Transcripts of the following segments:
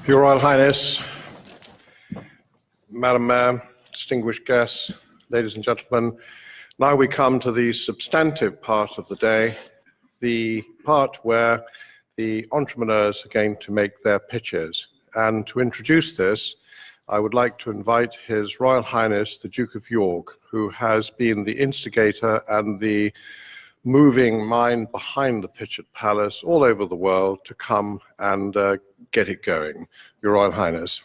Your Royal Highness, Madam Mayor, distinguished guests, ladies and gentlemen, now we come to the substantive part of the day, the part where the entrepreneurs are going to make their pitches. And to introduce this, I would like to invite His Royal Highness, the Duke of York, who has been the instigator and the moving mind behind the Pitchat Palace all over the world, to come and get it going. Your Royal Highness.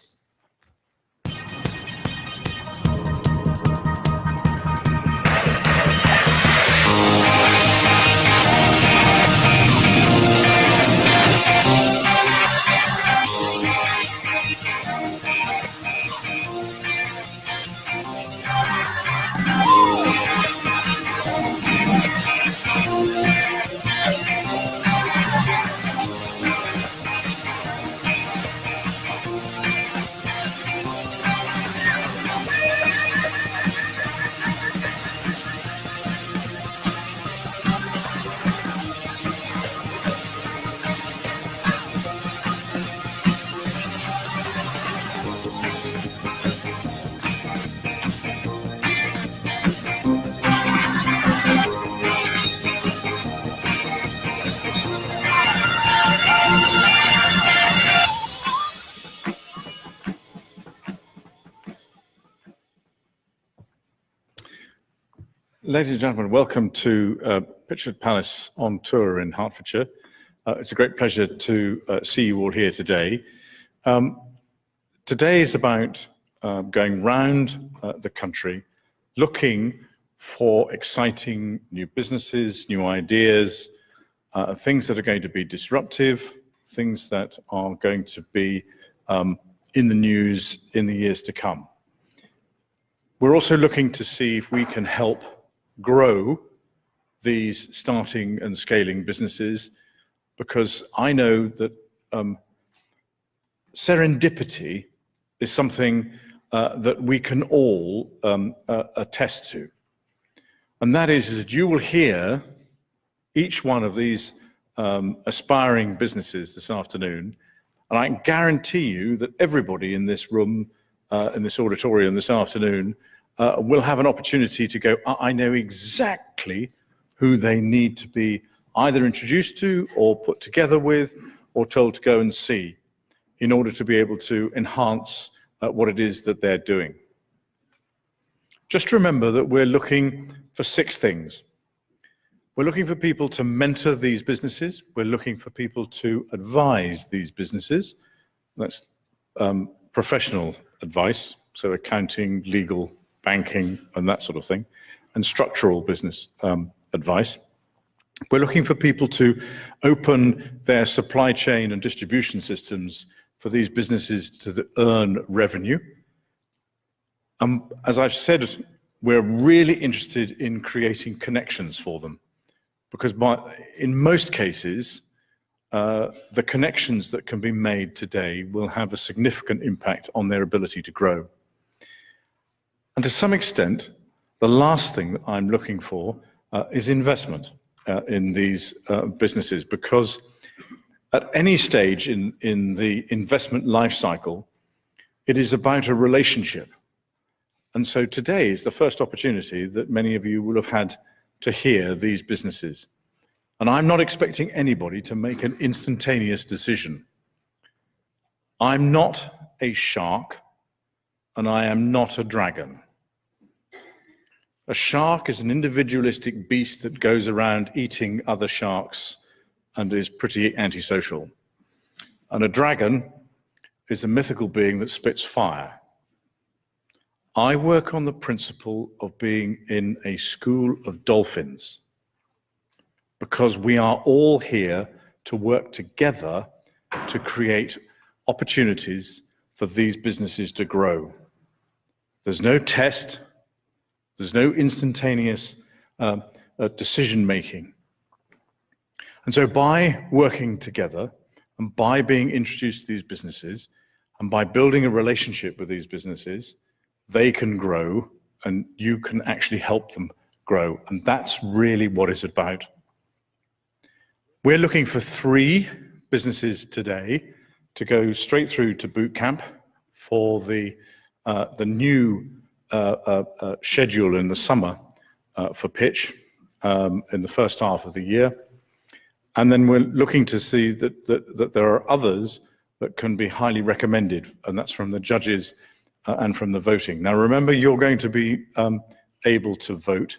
Ladies and gentlemen, welcome to Pitchat Palace on tour in Hertfordshire. It's a great pleasure to see you all here today. Today is about going round the country, looking for exciting new businesses, new ideas, things that are going to be disruptive, things that are going to be in the news in the years to come. We're also looking to see if we can help grow these starting and scaling businesses, because I know that serendipity is something that we can all attest to. And that is that you will hear each one of these aspiring businesses this afternoon, and I can guarantee you that everybody in this room, in this auditorium this afternoon, will have an opportunity to go, I know exactly who they need to be either introduced to or put together with or told to go and see in order to be able to enhance what it is that they're doing. Just remember that we're looking for 6 things. We're looking for people to mentor these businesses. We're looking for people to advise these businesses. That's professional advice, so accounting, legal, banking, and that sort of thing, and structural business advice. We're looking for people to open their supply chain and distribution systems for these businesses to earn revenue. As I've said, we're really interested in creating connections for them, because in most cases, the connections that can be made today will have a significant impact on their ability to grow. And to some extent, the last thing that I'm looking for is investment in these businesses, because at any stage in the investment life cycle, it is about a relationship. And so today is the first opportunity that many of you will have had to hear these businesses. And I'm not expecting anybody to make an instantaneous decision. I'm not a shark, and I am not a dragon. A shark is an individualistic beast that goes around eating other sharks and is pretty antisocial. And a dragon is a mythical being that spits fire. I work on the principle of being in a school of dolphins, because we are all here to work together to create opportunities for these businesses to grow. There's no test. There's no instantaneous decision-making. And so by working together and by being introduced to these businesses and by building a relationship with these businesses, they can grow and you can actually help them grow. And that's really what it's about. We're looking for 3 businesses today to go straight through to boot camp for the new schedule in the summer for pitch in the first half of the year. And then we're looking to see that there are others that can be highly recommended, and that's from the judges and from the voting. Now, remember, you're going to be able to vote,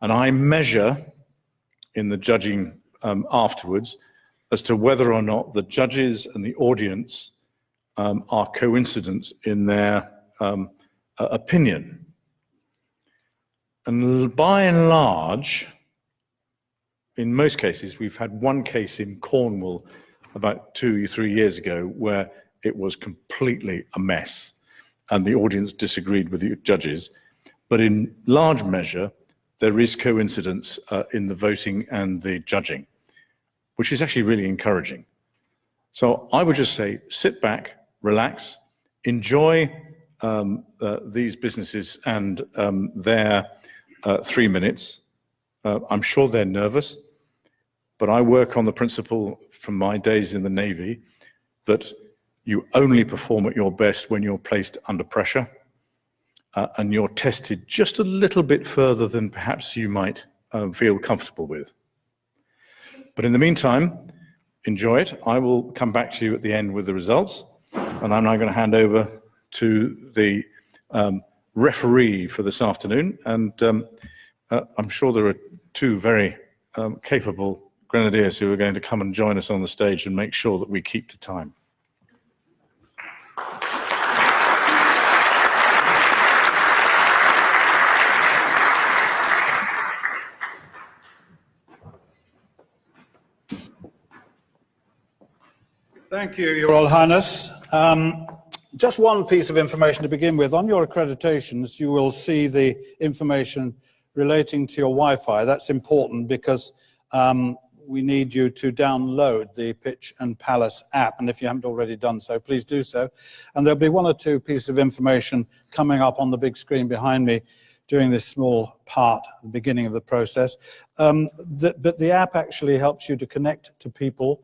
and I measure in the judging afterwards as to whether or not the judges and the audience are coincident in their opinion. And by and large, in most cases, we've had one case in Cornwall about 2 or 3 years ago where it was completely a mess and the audience disagreed with the judges. But in large measure, there is coincidence in the voting and the judging, which is actually really encouraging. So I would just say, sit back, relax, enjoy these businesses and their 3 minutes. I'm sure they're nervous, but I work on the principle from my days in the Navy that you only perform at your best when you're placed under pressure and you're tested just a little bit further than perhaps you might feel comfortable with. But in the meantime, enjoy it. I will come back to you at the end with the results, and I'm now going to hand over to the referee for this afternoon, and I'm sure there are two very capable grenadiers who are going to come and join us on the stage and make sure that we keep to time. Thank you, Your Royal Highness. Just one piece of information to begin with. On your accreditations, you will see the information relating to your Wi-Fi. That's important because we need you to download the Pitch and Palace app, and if you haven't already done so, please do so. And there'll be one or two pieces of information coming up on the big screen behind me during this small part at the beginning of the process. But the app actually helps you to connect to people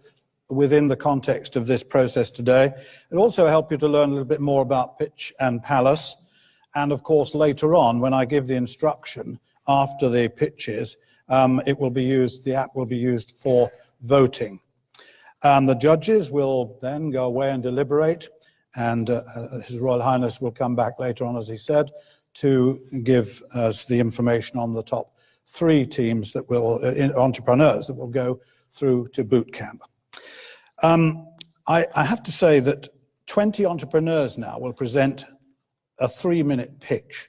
within the context of this process today. It'll also help you to learn a little bit more about Pitch and Palace. And of course, later on, when I give the instruction after the pitches, the app will be used for voting. The judges will then go away and deliberate, and His Royal Highness will come back later on, as he said, to give us the information on the top 3 teams that will, entrepreneurs that will go through to boot camp. I have to say that 20 entrepreneurs now will present a 3-minute pitch,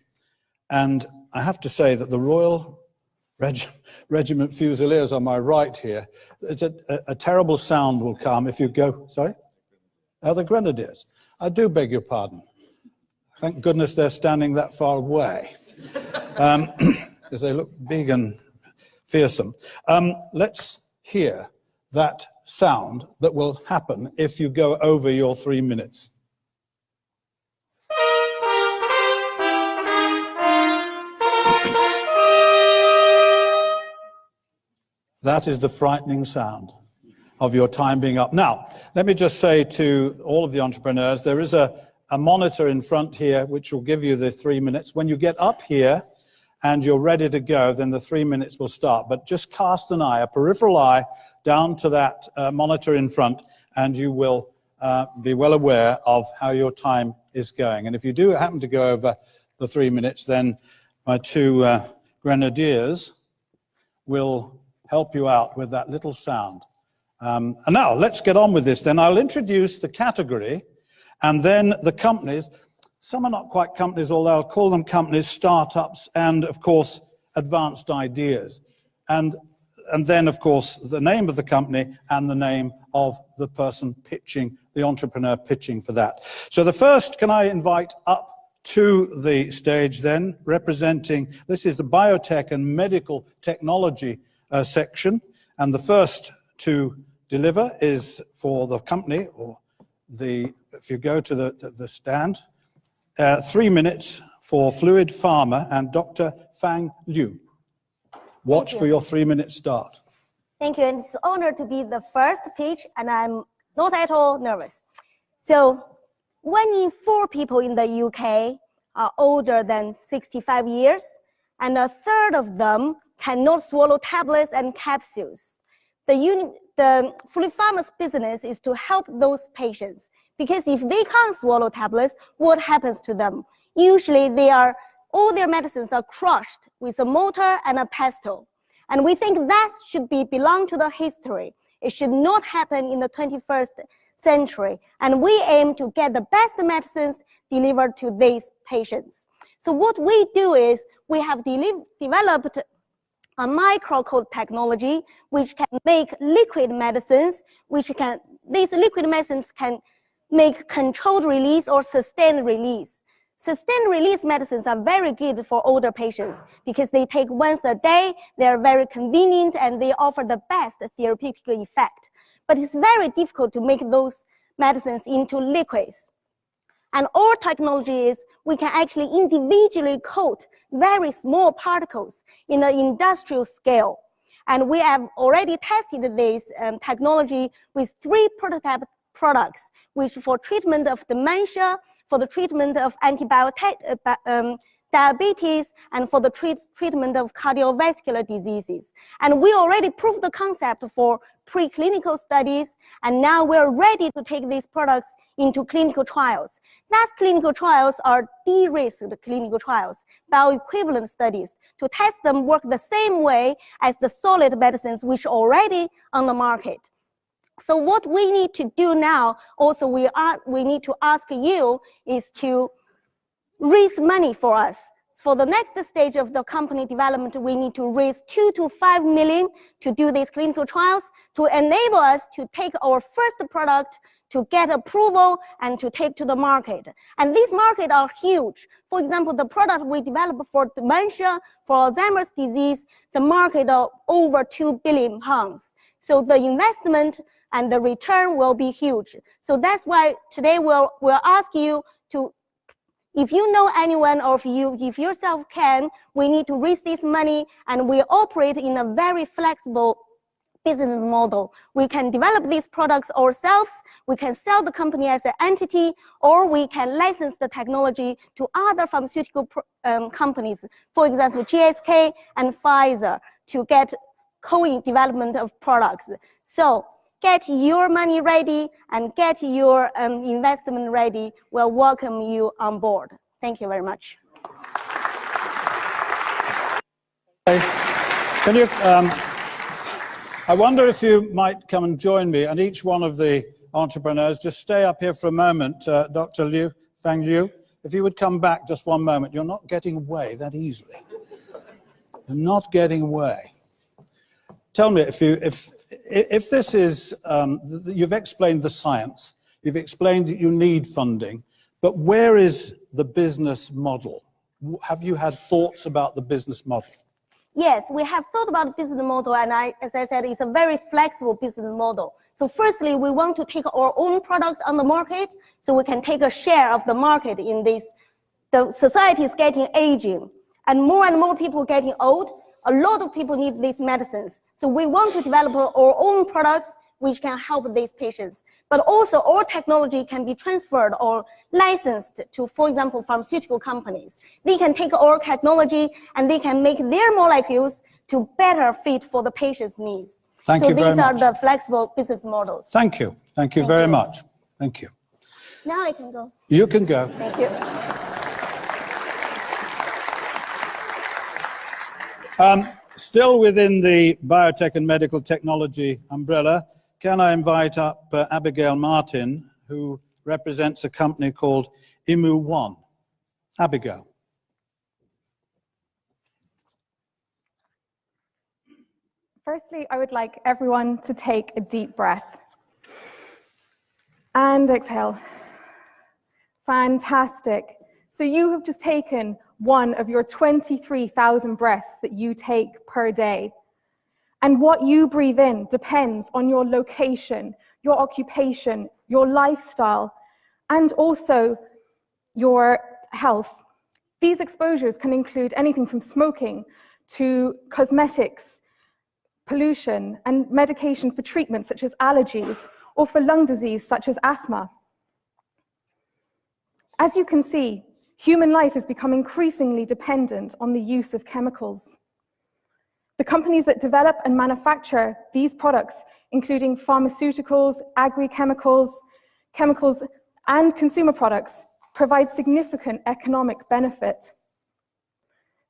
and I have to say that the Royal Regiment Fusiliers on my right here, it's a terrible sound will come if you go, sorry? Oh, the Grenadiers. I do beg your pardon. Thank goodness they're standing that far away, because they look big and fearsome. Let's hear that sound that will happen if you go over your 3 minutes. That is the frightening sound of your time being up. Now, let me just say to all of the entrepreneurs, there is a monitor in front here which will give you the 3 minutes. When you get up here and you're ready to go, then the 3 minutes will start. But just cast an eye, a peripheral eye, down to that monitor in front, and you will be well aware of how your time is going. And if you do happen to go over the 3 minutes, then my 2 grenadiers will help you out with that little sound. And now, let's get on with this then. I'll introduce the category, and then the companies. Some are not quite companies, although I'll call them companies, startups, and of course, advanced ideas. And then, of course, the name of the company and the name of the person pitching, the entrepreneur pitching for that. So the first, can I invite up to the stage then, representing, this is the biotech and medical technology section, and the first to deliver is for the company, or if you go to the stand, 3 minutes for Fluid Pharma and Dr. Fang Liu. Watch for your 3-minute start. Thank you, and it's an honor to be the first pitch, and I'm not at all nervous. So 1 in 4 people in the UK are older than 65 years, and a third of them cannot swallow tablets and capsules. The Fully Pharma's business is to help those patients, because if they can't swallow tablets, what happens to them? Usually all their medicines are crushed with a mortar and a pestle. And we think that should belong to the history. It should not happen in the 21st century. And we aim to get the best medicines delivered to these patients. So what we do is we have developed a microcode technology which can make liquid medicines, these liquid medicines can make controlled release or sustained release. Sustained release medicines are very good for older patients because they take once a day, they're very convenient, and they offer the best therapeutic effect. But it's very difficult to make those medicines into liquids. And our technology is we can actually individually coat very small particles in an industrial scale. And we have already tested this technology with 3 prototype products, which for treatment of dementia, for the treatment of diabetes, and for the treatment of cardiovascular diseases. And we already proved the concept for preclinical studies, and now we're ready to take these products into clinical trials. Those clinical trials are de-risked clinical trials, bioequivalent studies, to test them work the same way as the solid medicines which are already on the market. So what we need to do now, also we need to ask you, is to raise money for us. For the next stage of the company development, we need to raise 2 to 5 million to do these clinical trials to enable us to take our first product to get approval and to take to the market. And these markets are huge. For example, the product we developed for dementia, for Alzheimer's disease, the market of over £2 billion. So the investment and the return will be huge. So that's why today we'll ask you to, if you know anyone or if yourself can, we need to raise this money, and we operate in a very flexible business model. We can develop these products ourselves, we can sell the company as an entity, or we can license the technology to other pharmaceutical companies, for example, GSK and Pfizer, to get co-development of products. So get your money ready and get your investment ready. We'll welcome you on board. Thank you very much. Can you, I wonder if you might come and join me, and each one of the entrepreneurs, just stay up here for a moment. Dr. Fang Liu, if you would come back just one moment. You're not getting away that easily. You're not getting away. Tell me, if this is, you've explained the science, you've explained that you need funding, but where is the business model? Have you had thoughts about the business model? Yes, we have thought about the business model, and as I said, it's a very flexible business model. So firstly, we want to take our own product on the market, so we can take a share of the market in this. The society is getting aging, and more people getting old. A lot of people need these medicines. So we want to develop our own products which can help these patients. But also our technology can be transferred or licensed to, for example, pharmaceutical companies. They can take our technology and they can make their molecules to better fit for the patient's needs. Thank you very much. So these are the flexible business models. Thank you. Thank you very much. Thank you. Now I can go. You can go. Thank you. Still within the biotech and medical technology umbrella, can I invite up Abigail Martin, who represents a company called Imu1. Abigail. Firstly, I would like everyone to take a deep breath and exhale. Fantastic. So you have just taken one of your 23,000 breaths that you take per day. And what you breathe in depends on your location, your occupation, your lifestyle, and also your health. These exposures can include anything from smoking to cosmetics, pollution, and medication for treatment such as allergies, or for lung disease such as asthma. As you can see, human life has become increasingly dependent on the use of chemicals. The companies that develop and manufacture these products, including pharmaceuticals, agri-chemicals, chemicals, and consumer products, provide significant economic benefit.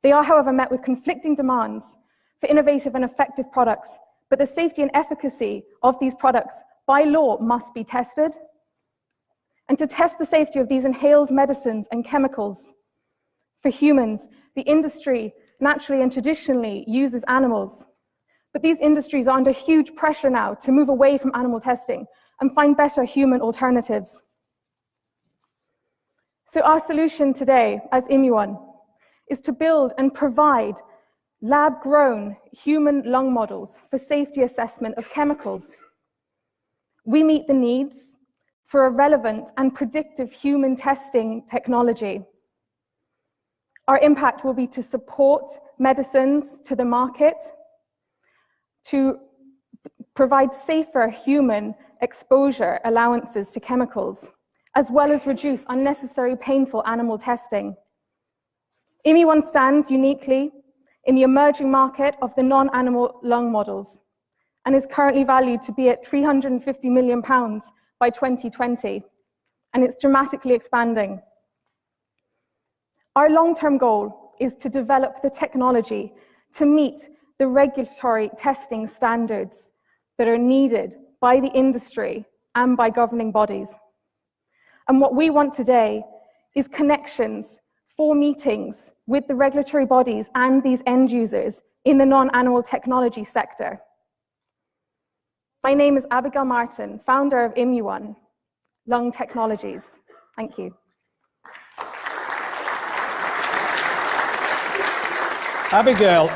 They are, however, met with conflicting demands for innovative and effective products, but the safety and efficacy of these products by law must be tested. And to test the safety of these inhaled medicines and chemicals for humans, the industry naturally and traditionally uses animals. But these industries are under huge pressure now to move away from animal testing and find better human alternatives. So our solution today as Immuon is to build and provide lab-grown human lung models for safety assessment of chemicals. We meet the needs for a relevant and predictive human testing technology. Our impact will be to support medicines to the market, to provide safer human exposure allowances to chemicals, as well as reduce unnecessary painful animal testing. Immuon stands uniquely in the emerging market of the non-animal lung models and is currently valued to be at £350 million by 2020, and it's dramatically expanding. Our long-term goal is to develop the technology to meet the regulatory testing standards that are needed by the industry and by governing bodies. And what we want today is connections for meetings with the regulatory bodies and these end users in the non-animal technology sector. My name is Abigail Martin, founder of Immuon Lung Technologies. Thank you. Abigail,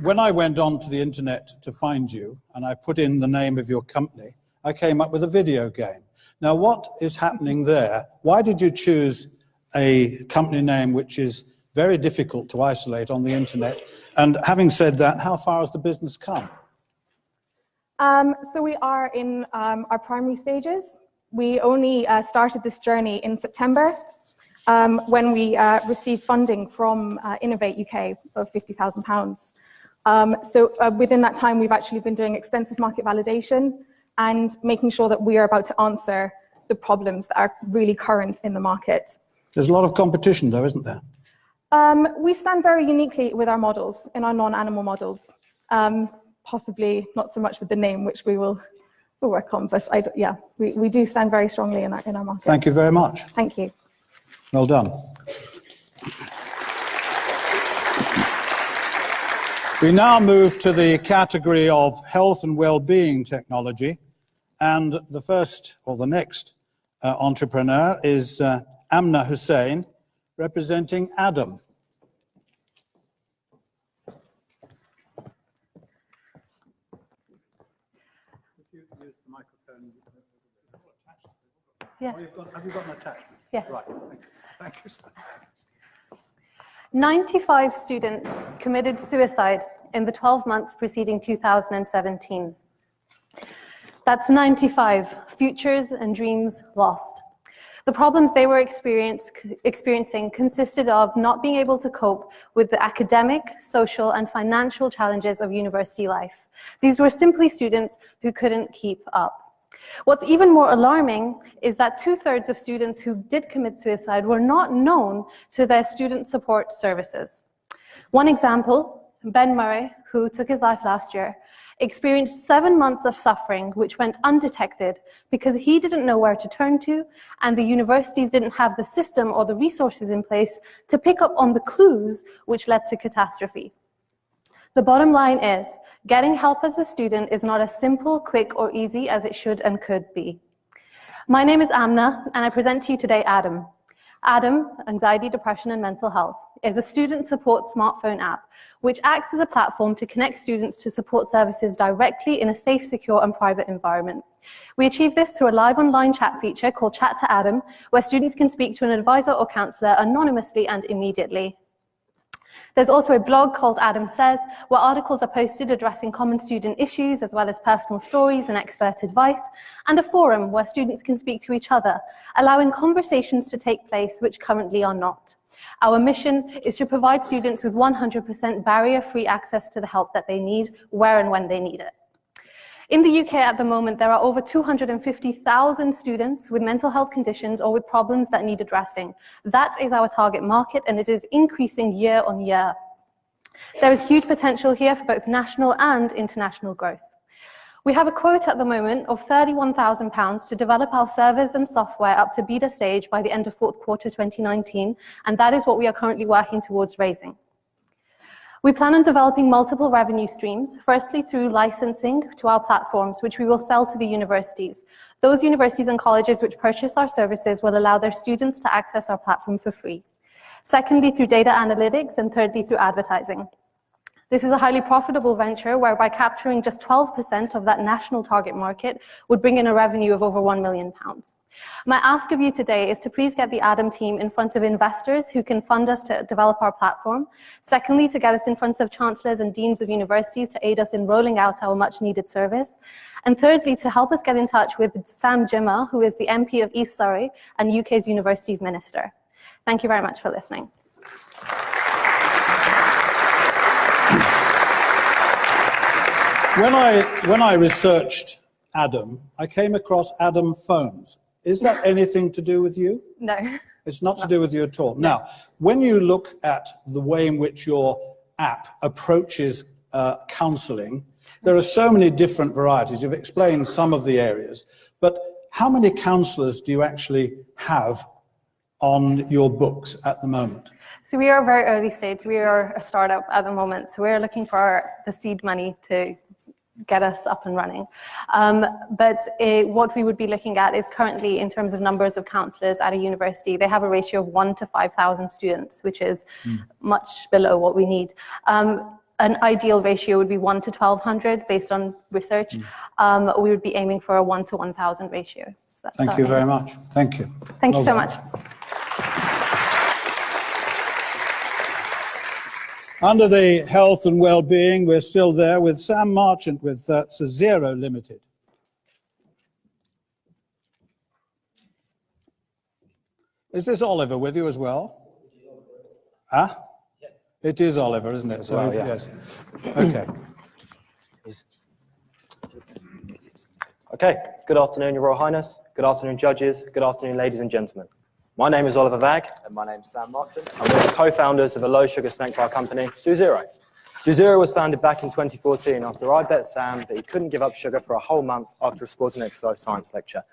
when I went onto the internet to find you and I put in the name of your company, I came up with a video game. Now, what is happening there? Why did you choose a company name which is very difficult to isolate on the internet? And having said that, how far has the business come? So we are in our primary stages. We only started this journey in September when we received funding from Innovate UK of £50,000. So within that time, we've actually been doing extensive market validation and making sure that we are about to answer the problems that are really current in the market. There's a lot of competition though, isn't there? We stand very uniquely with our models, in our non-animal models. Possibly not so much with the name, which we'll work on, but yeah, we do stand very strongly in our market. Thank you very much. Thank you. Well done. We now move to the category of health and well-being technology, and the first, or the next, entrepreneur is Amna Hussain, representing Adam. Yeah. Oh, have you got an attachment? Yes. Right. Thank you, sir. 95 students committed suicide in the 12 months preceding 2017. That's 95 futures and dreams lost. The problems they were experiencing consisted of not being able to cope with the academic, social, and financial challenges of university life. These were simply students who couldn't keep up. What's even more alarming is that 2/3 of students who did commit suicide were not known to their student support services. One example, Ben Murray, who took his life last year, experienced 7 months of suffering which went undetected because he didn't know where to turn to, and the universities didn't have the system or the resources in place to pick up on the clues which led to catastrophe. The bottom line is, getting help as a student is not as simple, quick, or easy as it should and could be. My name is Amna, and I present to you today Adam. Adam, Anxiety, Depression, and Mental Health, is a student support smartphone app which acts as a platform to connect students to support services directly in a safe, secure, and private environment. We achieve this through a live online chat feature called Chat to Adam, where students can speak to an advisor or counsellor anonymously and immediately. There's also a blog called Adam Says, where articles are posted addressing common student issues as well as personal stories and expert advice, and a forum where students can speak to each other, allowing conversations to take place which currently are not. Our mission is to provide students with 100% barrier-free access to the help that they need, where and when they need it. In the UK at the moment, there are over 250,000 students with mental health conditions or with problems that need addressing. That is our target market, and it is increasing year on year. There is huge potential here for both national and international growth. We have a quote at the moment of £31,000 to develop our servers and software up to beta stage by the end of fourth quarter 2019, and that is what we are currently working towards raising. We plan on developing multiple revenue streams, firstly through licensing to our platforms, which we will sell to the universities. Those universities and colleges which purchase our services will allow their students to access our platform for free. Secondly, through data analytics, and thirdly, through advertising. This is a highly profitable venture whereby capturing just 12% of that national target market would bring in a revenue of over £1 million. My ask of you today is to please get the Adam team in front of investors who can fund us to develop our platform. Secondly, to get us in front of chancellors and deans of universities to aid us in rolling out our much needed service. And thirdly, to help us get in touch with Sam Jimmer, who is the MP of East Surrey and UK's Universities Minister. Thank you very much for listening. When I researched Adam, I came across Adam Phones. Is that anything to do with you? No. It's not to do with you at all. Now, when you look at the way in which your app approaches counselling, there are so many different varieties. You've explained some of the areas, but how many counsellors do you actually have on your books at the moment? So we are very early stage. We are a startup at the moment. So we're looking for the seed money to get us up and running. What we would be looking at is currently, in terms of numbers of counsellors at a university, they have a ratio of 1 to 5,000 students, which is much below what we need. An ideal ratio would be 1 to 1,200 based on research. We would be aiming for a 1 to 1,000 ratio. So Thank you very much. Thank you. Thank you so much. Under the health and well-being, we're still there with Sam Marchant with Zero Limited. Is this Oliver with you as well? Ah? It is Oliver, isn't it? So, well, yeah. Yes. Okay. Okay, good afternoon, Your Royal Highness. Good afternoon, judges. Good afternoon, ladies and gentlemen. My name is Oliver Vagg. And my name is Sam Marchant. And we're the co-founders of a low-sugar snack bar company, Zero. Zero was founded back in 2014 after I bet Sam that he couldn't give up sugar for a whole month after a sports and exercise science lecture.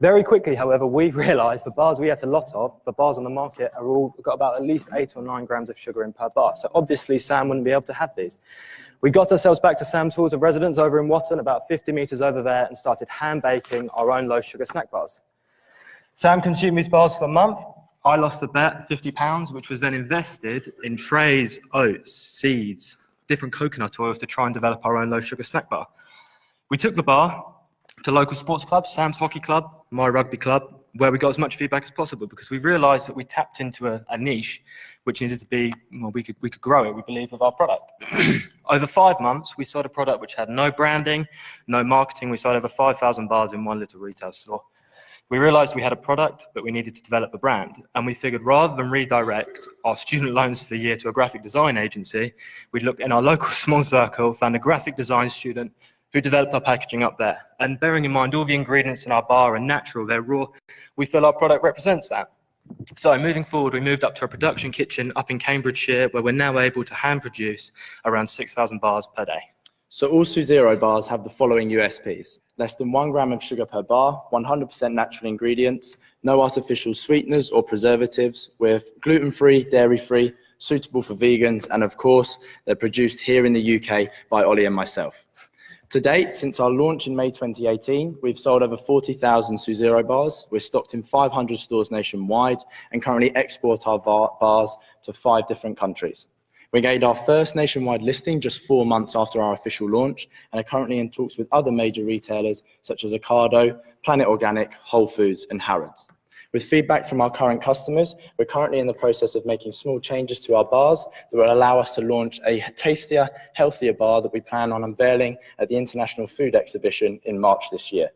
Very quickly, however, we realised the bars we ate a lot of, the bars on the market, are all got about at least 8 or 9 grams of sugar in per bar. So obviously, Sam wouldn't be able to have these. We got ourselves back to Sam's halls of residence over in Watton, about 50 metres over there, and started hand-baking our own low-sugar snack bars. Sam consumed these bars for a month. I lost the bet, £50, which was then invested in trays, oats, seeds, different coconut oils to try and develop our own low-sugar snack bar. We took the bar to local sports clubs, Sam's Hockey Club, my rugby club, where we got as much feedback as possible because we realised that we tapped into a niche which needed to be, well, we could grow it, we believe, with our product. Over 5 months, we sold a product which had no branding, no marketing. We sold over 5,000 bars in one little retail store. We realised we had a product, but we needed to develop a brand. And we figured rather than redirect our student loans for a year to a graphic design agency, we'd look in our local small circle, found a graphic design student who developed our packaging up there. And bearing in mind all the ingredients in our bar are natural, they're raw, we feel our product represents that. So moving forward, we moved up to a production kitchen up in Cambridgeshire, where we're now able to hand produce around 6,000 bars per day. So all Zero bars have the following USPs. Less than 1 gram of sugar per bar, 100% natural ingredients, no artificial sweeteners or preservatives, with gluten-free, dairy-free, suitable for vegans, and of course, they're produced here in the UK by Ollie and myself. To date, since our launch in May 2018, we've sold over 40,000 Zero bars. We're stocked in 500 stores nationwide and currently export our bars to 5 different countries. We gained our first nationwide listing just 4 months after our official launch and are currently in talks with other major retailers such as Ocado, Planet Organic, Whole Foods and Harrods. With feedback from our current customers, we're currently in the process of making small changes to our bars that will allow us to launch a tastier, healthier bar that we plan on unveiling at the International Food Exhibition in March this year.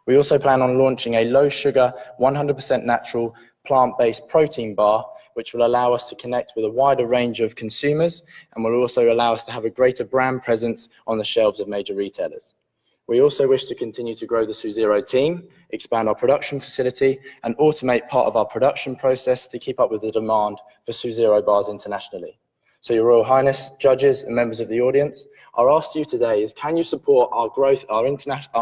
We also plan on launching a low-sugar, 100% natural, plant-based protein bar, which will allow us to connect with a wider range of consumers and will also allow us to have a greater brand presence on the shelves of major retailers. We also wish to continue to grow the SuZero team, expand our production facility, and automate part of our production process to keep up with the demand for SuZero bars internationally. So, Your Royal Highness, judges, and members of the audience, our ask to you today is, can you support our growth, our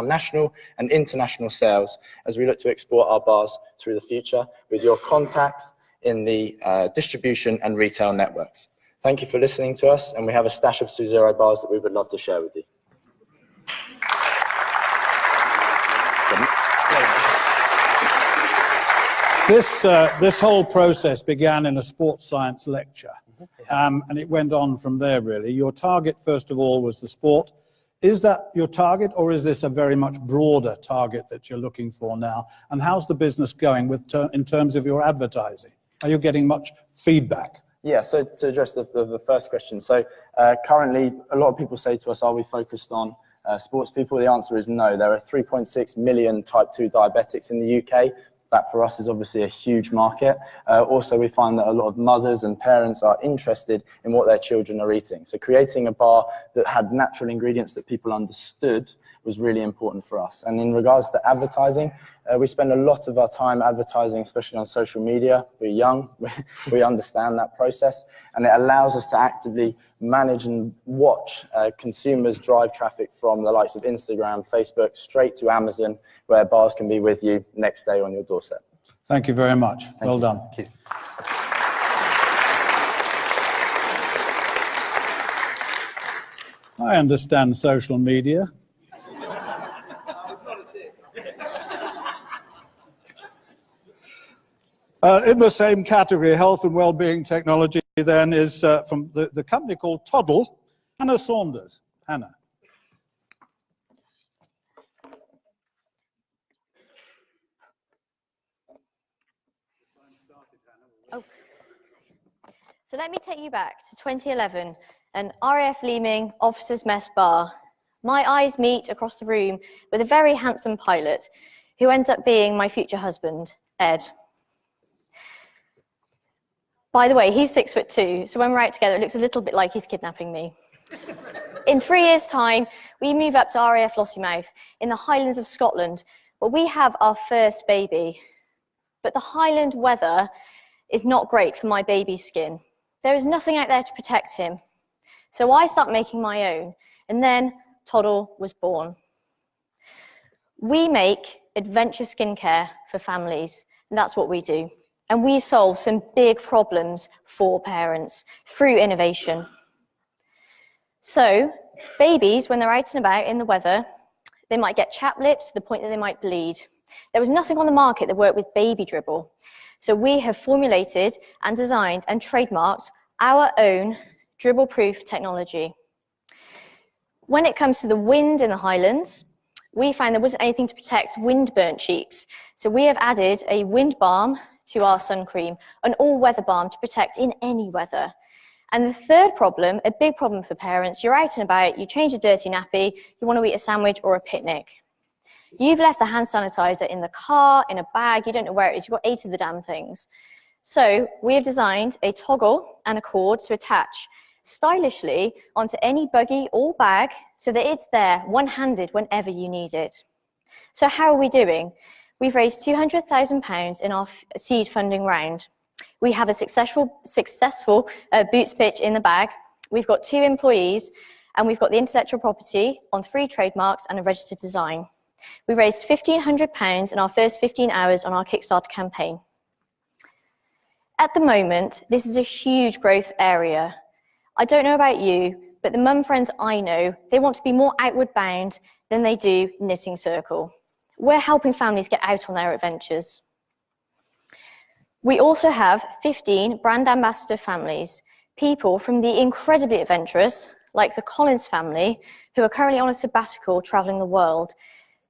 national and international sales as we look to export our bars through the future with your contacts in the distribution and retail networks? Thank you for listening to us, and we have a stash of SuZero bars that we would love to share with you. This whole process began in a sports science lecture, and it went on from there, really. Your target, first of all, was the sport. Is that your target, or is this a very much broader target that you're looking for now? And how's the business going in terms of your advertising? Are you getting much feedback? Yeah, so to address the first question. So currently, a lot of people say to us, are we focused on sports people? The answer is no. There are 3.6 million type 2 diabetics in the UK. That for us is obviously a huge market. Also, we find that a lot of mothers and parents are interested in what their children are eating. So creating a bar that had natural ingredients that people understood was really important for us. And in regards to advertising, we spend a lot of our time advertising, especially on social media. We're young, we understand that process, and it allows us to actively manage and watch consumers drive traffic from the likes of Instagram, Facebook, straight to Amazon, where bars can be with you next day on your doorstep. Thank you very much. Well done. Thank you. I understand social media. In the same category, health and well-being technology, then, is from the company called Toddle, Hannah Saunders. Hannah. Oh. So let me take you back to 2011, an RAF Leeming officer's mess bar. My eyes meet across the room with a very handsome pilot who ends up being my future husband, Ed. By the way, he's 6'2", so when we're out together, it looks a little bit like he's kidnapping me. In 3 years' time, we move up to RAF Lossiemouth in the Highlands of Scotland, where we have our first baby. But the Highland weather is not great for my baby's skin. There is nothing out there to protect him. So I start making my own, and then Toddle was born. We make adventure skincare for families, and that's what we do. And we solve some big problems for parents through innovation. So babies, when they're out and about in the weather, they might get chapped lips to the point that they might bleed. There was nothing on the market that worked with baby dribble. So we have formulated and designed and trademarked our own dribble-proof technology. When it comes to the wind in the Highlands, we found there wasn't anything to protect wind-burnt cheeks. So we have added a wind balm to our sun cream, an all-weather balm to protect in any weather. And the third problem, a big problem for parents, you're out and about, you change a dirty nappy, you want to eat a sandwich or a picnic. You've left the hand sanitizer in the car, in a bag, you don't know where it is, you've got 8 of the damn things. So we have designed a toggle and a cord to attach stylishly onto any buggy or bag so that it's there, one-handed, whenever you need it. So how are we doing? We've raised £200,000 in our seed funding round. We have a successful boots pitch in the bag. We've got 2 employees, and we've got the intellectual property on 3 trademarks and a registered design. We raised £1,500 in our first 15 hours on our Kickstarter campaign. At the moment, this is a huge growth area. I don't know about you, but the mum friends I know, they want to be more outward bound than they do knitting circle. We're helping families get out on their adventures. We also have 15 brand ambassador families, people from the incredibly adventurous, like the Collins family, who are currently on a sabbatical traveling the world,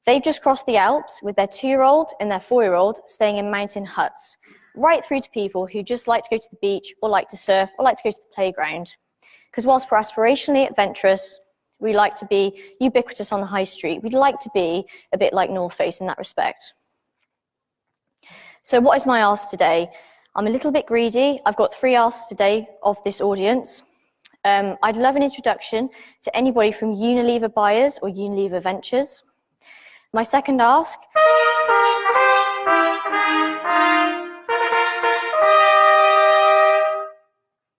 They've just crossed the Alps with their 2-year-old and their 4-year-old staying in mountain huts, right through to people who just like to go to the beach or like to surf or like to go to the playground. Because whilst we're aspirationally adventurous, we like to be ubiquitous on the high street. We'd like to be a bit like North Face in that respect. So what is my ask today? I'm a little bit greedy. I've got 3 asks today of this audience. I'd love an introduction to anybody from Unilever Buyers or Unilever Ventures. My second ask.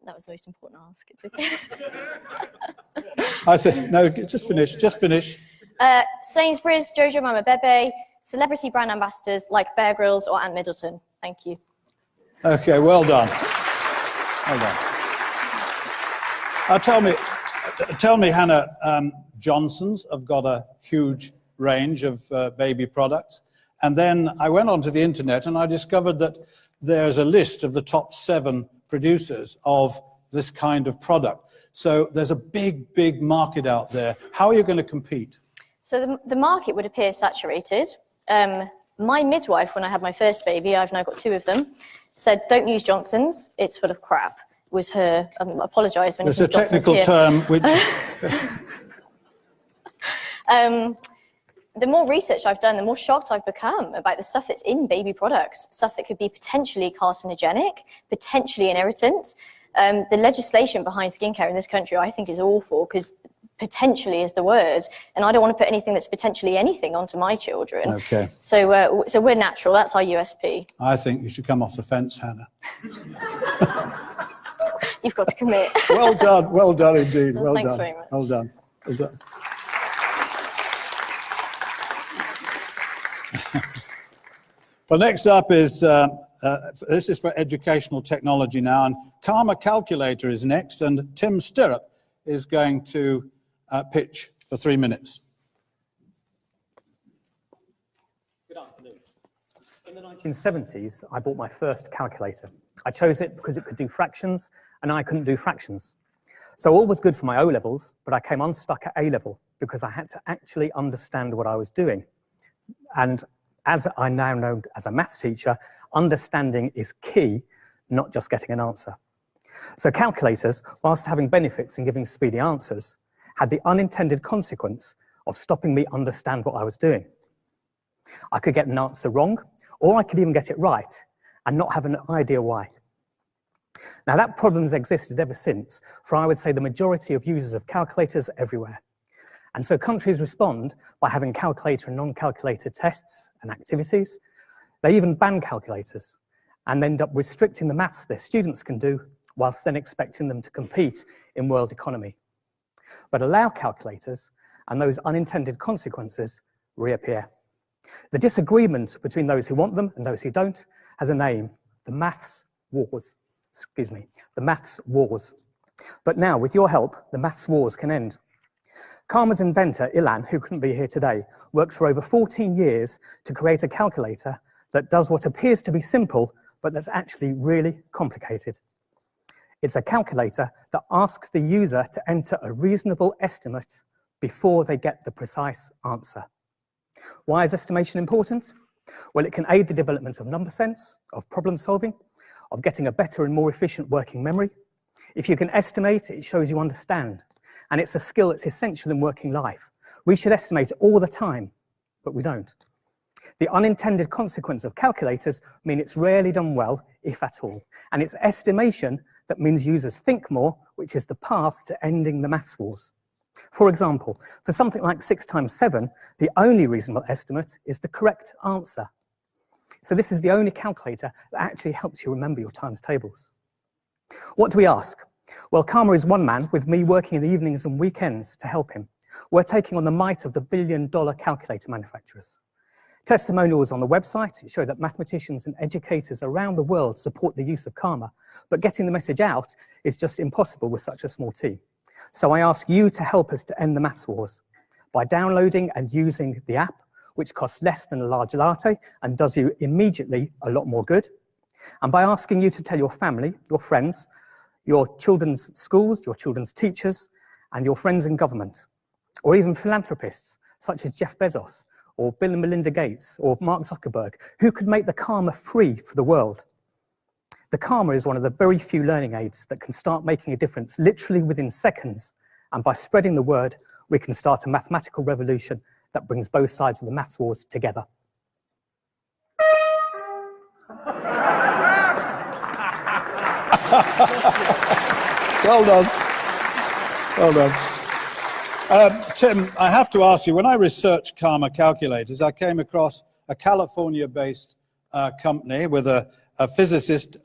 That was the most important ask. It's okay. I think, no, just finish. Sainsbury's, Jojo Mama Bebe, celebrity brand ambassadors like Bear Grylls or Ant Middleton. Thank you. Okay, well done. Well done. Tell me, Hannah, Johnson's have got a huge range of baby products. And then I went onto the internet and I discovered that there's a list of the top 7 producers of this kind of product. So there's a big, big market out there. How are you going to compete? So the market would appear saturated. My midwife, when I had my first baby, I've now got 2 of them, said, don't use Johnson's, it's full of crap. Was her, I apologise when it's a technical term which... The more research I've done, the more shocked I've become about the stuff that's in baby products, stuff that could be potentially carcinogenic, potentially an irritant. The legislation behind skincare in this country, I think, is awful because potentially is the word, and I don't want to put anything that's potentially anything onto my children. Okay. So we're natural. That's our USP. I think you should come off the fence, Hannah. You've got to commit. Well done indeed. Well Thanks done. very much. Well done. Well done. Well, next up is, this is for educational technology now, and Karma Calculator is next, and Tim Stirrup is going to pitch for 3 minutes. Good afternoon. In the 1970s, I bought my first calculator. I chose it because it could do fractions, and I couldn't do fractions. So all was good for my O-levels, but I came unstuck at A-level because I had to actually understand what I was doing. And as I now know as a maths teacher, understanding is key, not just getting an answer. So calculators, whilst having benefits in giving speedy answers, had the unintended consequence of stopping me understand what I was doing. I could get an answer wrong, or I could even get it right and not have an idea why. Now that problem's existed ever since for, I would say, the majority of users of calculators everywhere. And so countries respond by having calculator and non-calculator tests and activities. They even ban calculators and end up restricting the maths their students can do whilst then expecting them to compete in world economy. But allow calculators and those unintended consequences reappear. The disagreement between those who want them and those who don't has a name, the maths wars. Excuse me, the maths wars. But now, with your help, the maths wars can end. Karma's inventor, Ilan, who couldn't be here today, worked for over 14 years to create a calculator that does what appears to be simple, but that's actually really complicated. It's a calculator that asks the user to enter a reasonable estimate before they get the precise answer. Why is estimation important? Well, it can aid the development of number sense, of problem solving, of getting a better and more efficient working memory. If you can estimate, it shows you understand. And it's a skill that's essential in working life. We should estimate all the time, but we don't. The unintended consequence of calculators mean it's rarely done well, if at all. And it's estimation that means users think more, which is the path to ending the maths wars. For example, for something like 6 times 7, the only reasonable estimate is the correct answer. So this is the only calculator that actually helps you remember your times tables. What do we ask? Well, Karma is one man, with me working in the evenings and weekends to help him. We're taking on the might of the billion-dollar calculator manufacturers. Testimonials on the website show that mathematicians and educators around the world support the use of Karma, but getting the message out is just impossible with such a small team. So I ask you to help us to end the maths wars by downloading and using the app, which costs less than a large latte and does you immediately a lot more good, and by asking you to tell your family, your friends, your children's schools, your children's teachers, and your friends in government, or even philanthropists such as Jeff Bezos or Bill and Melinda Gates, or Mark Zuckerberg, who could make the Karma free for the world. The Karma is one of the very few learning aids that can start making a difference literally within seconds. And by spreading the word, we can start a mathematical revolution that brings both sides of the maths wars together. Well done. Well done. Tim, I have to ask you, when I researched Karma calculators, I came across a California-based company with a physicist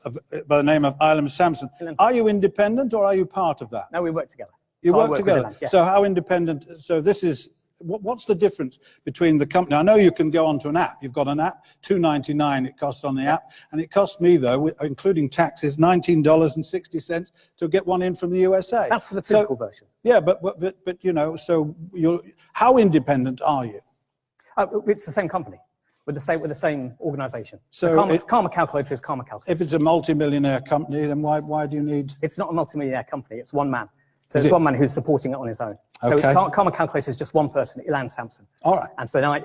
by the name of Ilan Sampson. Are you independent or are you part of that? No, we work together. You So I work together. with Ilan, yes. So how independent? So this is what's the difference between the company? I know you can go onto an app. You've got an app, $2.99 it costs on the app, and it cost me though, including taxes, $19.60 to get one in from the USA. That's for the physical version. Yeah, but you know, so how independent are you? It's the same company with the same organization. So Karma Calculator is Karma Calculator. If it's a multi-millionaire company, then why do you need? It's not a multi-millionaire company. It's one man. So Is it's it? one man who's supporting it on his own. So Okay. Karma Calculator is just one person, Ilan Sampson. All right. And so now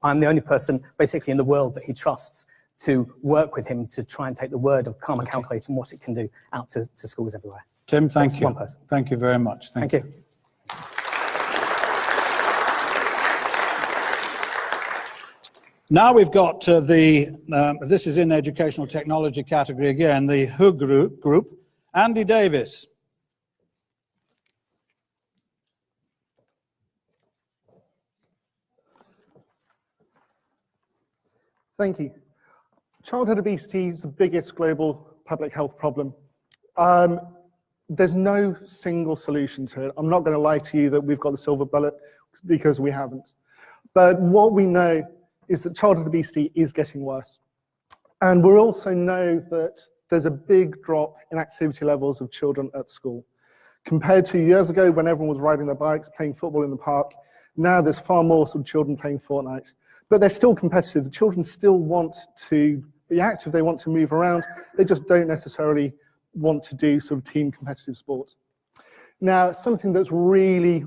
I'm the only person basically in the world that he trusts to work with him to try and take the word of Karma Calculator and what it can do out to schools everywhere. Tim, thank That's you. one person. Thank you very much. Thank you. Now we've got this is in educational technology category again, the WHO group. Andy Davis. Thank you. Childhood obesity is the biggest global public health problem. There's no single solution to it. I'm not going to lie to you that we've got the silver bullet, because we haven't. But what we know is that childhood obesity is getting worse. And we also know that there's a big drop in activity levels of children at school. Compared to years ago when everyone was riding their bikes, playing football in the park, now there's far more sort of children playing Fortnite. But they're still competitive. The children still want to be active, they want to move around, they just don't necessarily want to do sort of team competitive sports. Now, something that's really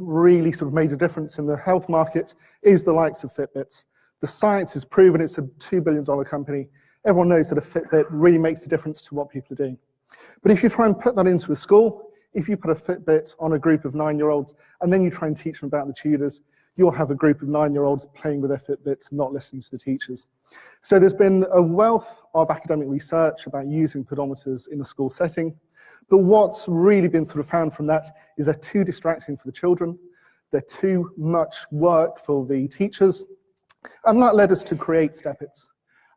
sort of made a difference in the health market is the likes of Fitbits. The science has proven it's a $2 billion company. Everyone knows that a Fitbit really makes a difference to what people are doing. But if you try and put that into a school, if you put a Fitbit on a group of 9-year-olds and then you try and teach them about the tutors, you'll have a group of 9-year-olds playing with their Fitbits, not listening to the teachers. So there's been a wealth of academic research about using pedometers in a school setting. But what's really been sort of found from that is they're too distracting for the children. They're too much work for the teachers. And that led us to create STEPITS.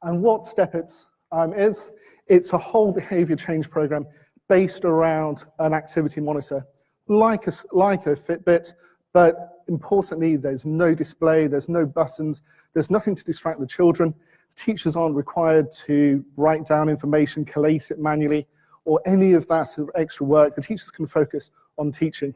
And what STEPITS is, it's a whole behavior change program based around an activity monitor, like a Fitbit, but importantly, there's no display, there's no buttons, there's nothing to distract the children. The teachers aren't required to write down information, collate it manually, or any of that sort of extra work. The teachers can focus on teaching.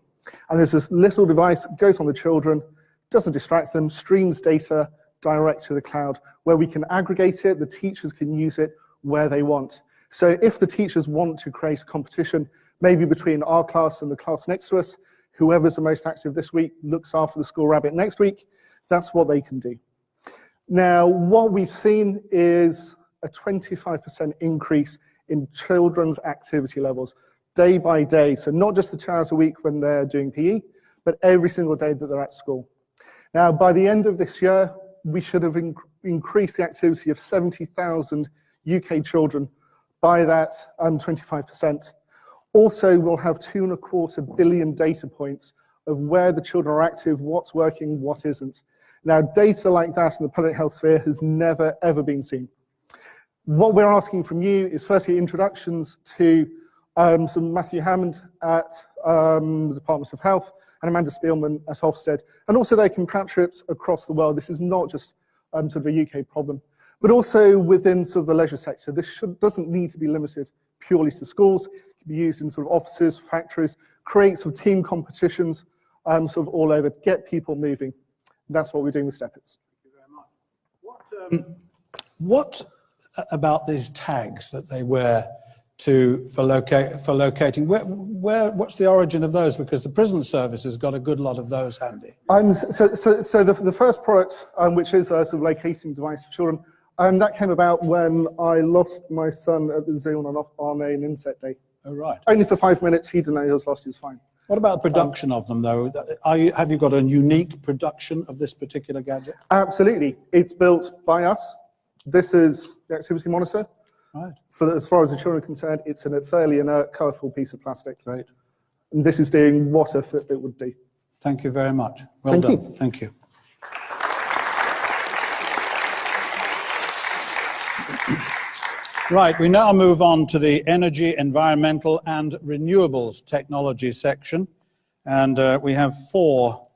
And there's this little device that goes on the children, doesn't distract them, streams data direct to the cloud, where we can aggregate it, the teachers can use it where they want. So if the teachers want to create a competition, maybe between our class and the class next to us, whoever's the most active this week looks after the school rabbit next week, that's what they can do. Now, what we've seen is a 25% increase in children's activity levels day by day. So not just the 2 hours a week when they're doing PE, but every single day that they're at school. Now, by the end of this year, we should have increased the activity of 70,000 UK children by that 25%. Also, we'll have 2.25 billion data points of where the children are active, what's working, what isn't. Now, data like that in the public health sphere has never, ever been seen. What we're asking from you is firstly introductions to some Matthew Hammond at the Department of Health and Amanda Spielman at Ofsted, and also their compatriots across the world. This is not just sort of a UK problem, but also within sort of the leisure sector. This doesn't need to be limited purely to schools. It can be used in sort of offices, factories, create sort of team competitions sort of all over, get people moving. And that's what we're doing with STEPITS. Thank you very much. What about these tags that they wear for locating. What's the origin of those? Because the prison service has got a good lot of those handy. So the first product, which is a sort of locating device for children, that came about when I lost my son at the zoo on an insect day. Oh, right. Only for 5 minutes. He didn't know he was lost. He was fine. What about production of them, though? Have you got a unique production of this particular gadget? Absolutely. It's built by us. This is the activity monitor. Right. As far as the children are concerned, it's a fairly inert, colourful piece of plastic. Great. And this is doing what a Fitbit would do. Thank you very much. Well done. Thank you. Right, we now move on to the energy, environmental and renewables technology section. And we have 4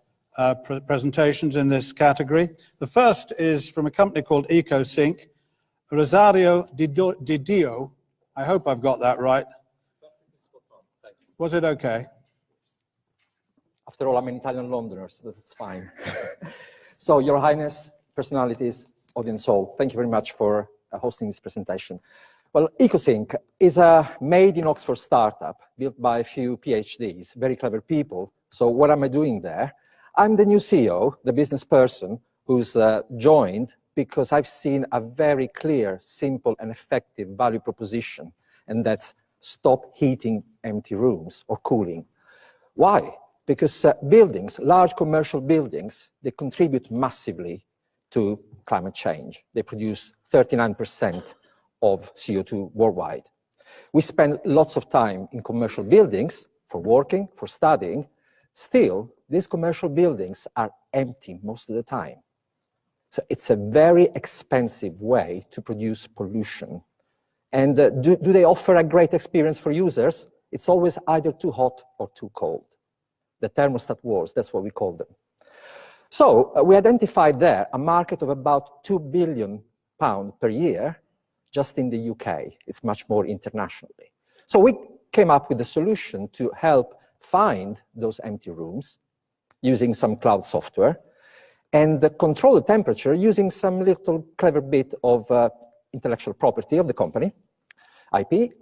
presentations in this category. The first is from a company called EcoSync. Rosario Didio, I hope I've got that right. Was it okay? After all, I'm an Italian Londoner, so that's fine. So, Your Highness, personalities, audience all, thank you very much for hosting this presentation. Well, EcoSync is a made in Oxford startup built by a few PhDs, very clever people. So what am I doing there? I'm the new CEO, the business person who's joined because I've seen a very clear, simple and effective value proposition, and that's stop heating empty rooms or cooling. Why? Because buildings, large commercial buildings, they contribute massively to climate change. They produce 39% of CO2 worldwide. We spend lots of time in commercial buildings for working, for studying. Still, these commercial buildings are empty most of the time. So it's a very expensive way to produce pollution. And do they offer a great experience for users? It's always either too hot or too cold. The thermostat wars, that's what we call them. So we identified there a market of about £2 billion per year just in the UK. It's much more internationally. So we came up with a solution to help find those empty rooms using some cloud software and control the temperature using some little clever bit of intellectual property of the company, IP,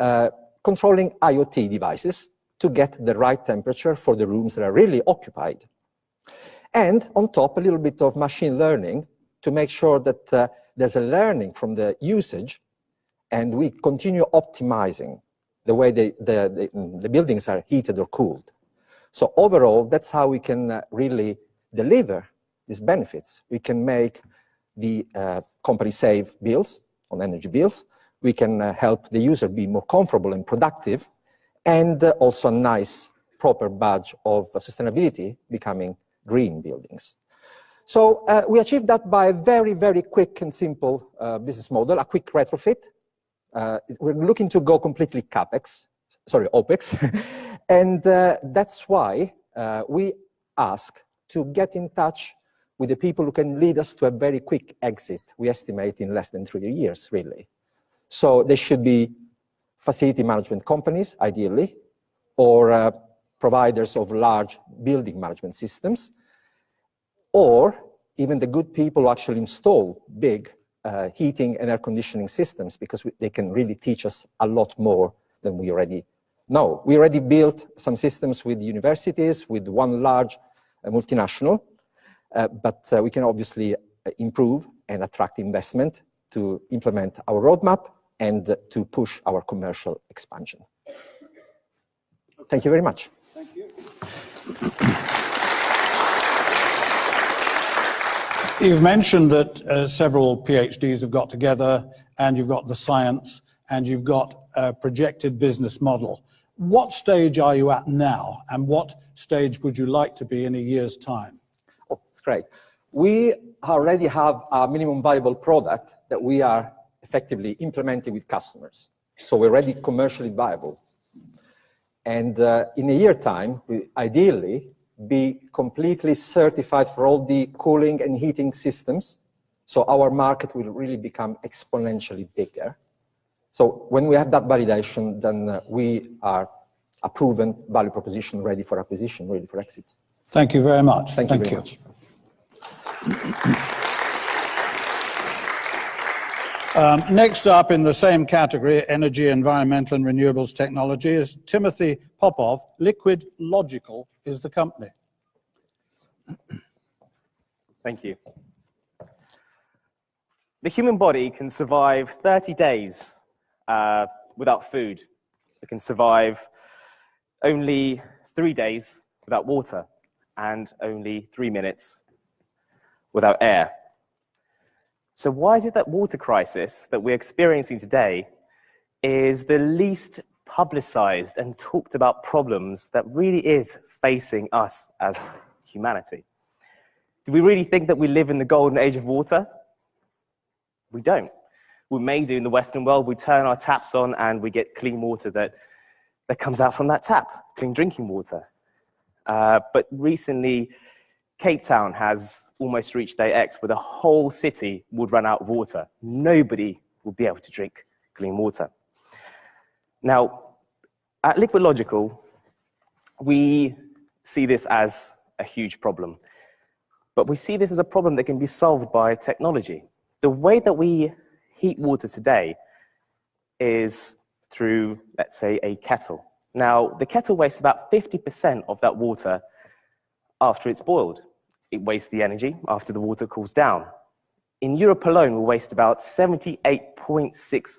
controlling IoT devices to get the right temperature for the rooms that are really occupied. And on top, a little bit of machine learning to make sure that there's a learning from the usage, and we continue optimizing the way the buildings are heated or cooled. So overall, that's how we can really deliver these benefits. We can make the company save bills on energy bills. We can help the user be more comfortable and productive, and also a nice, proper badge of sustainability, becoming green buildings. So we achieved that by a very, very quick and simple business model, a quick retrofit. We're looking to go completely OPEX, and that's why we ask to get in touch with the people who can lead us to a very quick exit, we estimate in less than 3 years, really. So they should be facility management companies, ideally, or providers of large building management systems, or even the good people who actually install big heating and air conditioning systems, because they can really teach us a lot more than we already know. We already built some systems with universities, with one large multinational, but we can obviously improve and attract investment to implement our roadmap and to push our commercial expansion. Thank you very much. Thank you. You've mentioned that several PhDs have got together, and you've got the science, and you've got a projected business model. What stage are you at now, and what stage would you like to be in a year's time? Oh, that's great. We already have a minimum viable product that we are effectively implementing with customers. So we're already commercially viable. And in a year's time, we ideally be completely certified for all the cooling and heating systems. So our market will really become exponentially bigger. So when we have that validation, then we are a proven value proposition ready for acquisition, ready for exit. Thank you very much. Thank you very much. Next up in the same category, energy, environmental and renewables technology, is Timothy Popov. Liquid Logical is the company. Thank you. The human body can survive 30 days without food. It can survive only 3 days without water and only 3 minutes without air. So why is it that water crisis that we're experiencing today is the least publicized and talked about problems that really is facing us as humanity? Do we really think that we live in the golden age of water? We don't. We may do in the Western world. We turn our taps on and we get clean water that comes out from that tap, clean drinking water. But recently, Cape Town has almost reached day X where the whole city would run out of water. Nobody would be able to drink clean water. Now, at Liquid Logical, we see this as a huge problem. But we see this as a problem that can be solved by technology. The way that we heat water today is through, let's say, a kettle. Now, the kettle wastes about 50% of that water after it's boiled. It wastes the energy after the water cools down. In Europe alone, we waste about 78.6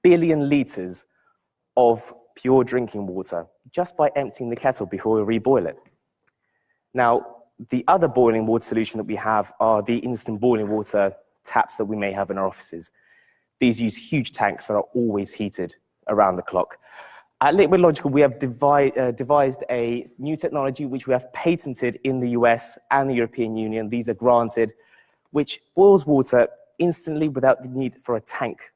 billion liters of pure drinking water just by emptying the kettle before we reboil it. Now, the other boiling water solution that we have are the instant boiling water taps that we may have in our offices. These use huge tanks that are always heated around the clock. At Liquid Logical, we have devised a new technology which we have patented in the US and the European Union. These are granted, which boils water instantly without the need for a tank.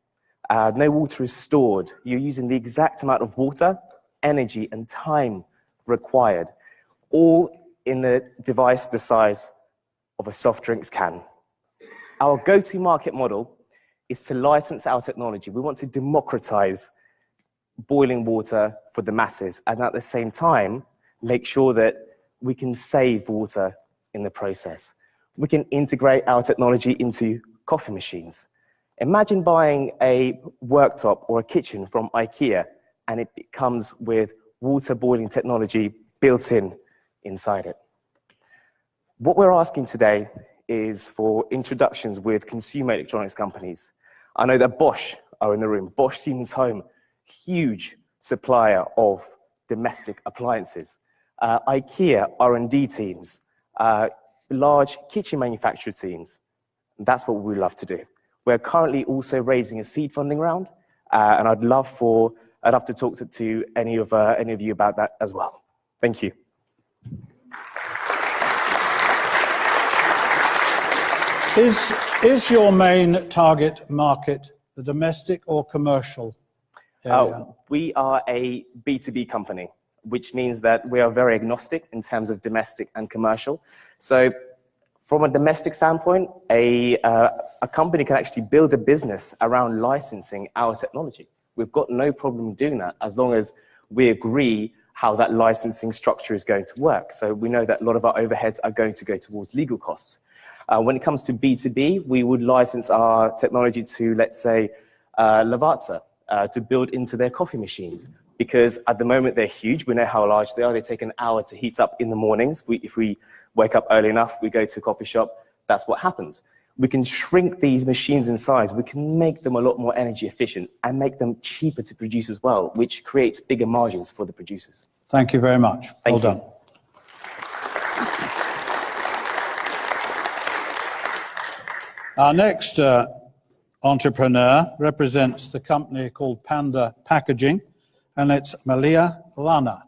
No water is stored. You're using the exact amount of water, energy, and time required, all in a device the size of a soft drinks can. Our go-to market model is to license our technology. We want to democratize boiling water for the masses, and at the same time, make sure that we can save water in the process. We can integrate our technology into coffee machines. Imagine buying a worktop or a kitchen from IKEA, and it comes with water boiling technology built inside it. What we're asking today is for introductions with consumer electronics companies. I know that Bosch are in the room. Bosch Siemens Home, huge supplier of domestic appliances. IKEA R&D teams, large kitchen manufacturer teams. That's what we love to do. We're currently also raising a seed funding round, and I'd love to talk to any of you about that as well. Thank you. Is your main target market the domestic or commercial area? We are a B2B company, which means that we are very agnostic in terms of domestic and commercial. So from a domestic standpoint, a company can actually build a business around licensing our technology. We've got no problem doing that as long as we agree how that licensing structure is going to work. So we know that a lot of our overheads are going to go towards legal costs. When it comes to B2B, we would license our technology to, let's say, Lavazza, to build into their coffee machines. Because at the moment, they're huge. We know how large they are. They take an hour to heat up in the mornings. If we wake up early enough, we go to a coffee shop, that's what happens. We can shrink these machines in size. We can make them a lot more energy efficient and make them cheaper to produce as well, which creates bigger margins for the producers. Thank you very much. Well done. Our next entrepreneur represents the company called Panda Packaging, and it's Malia Lana.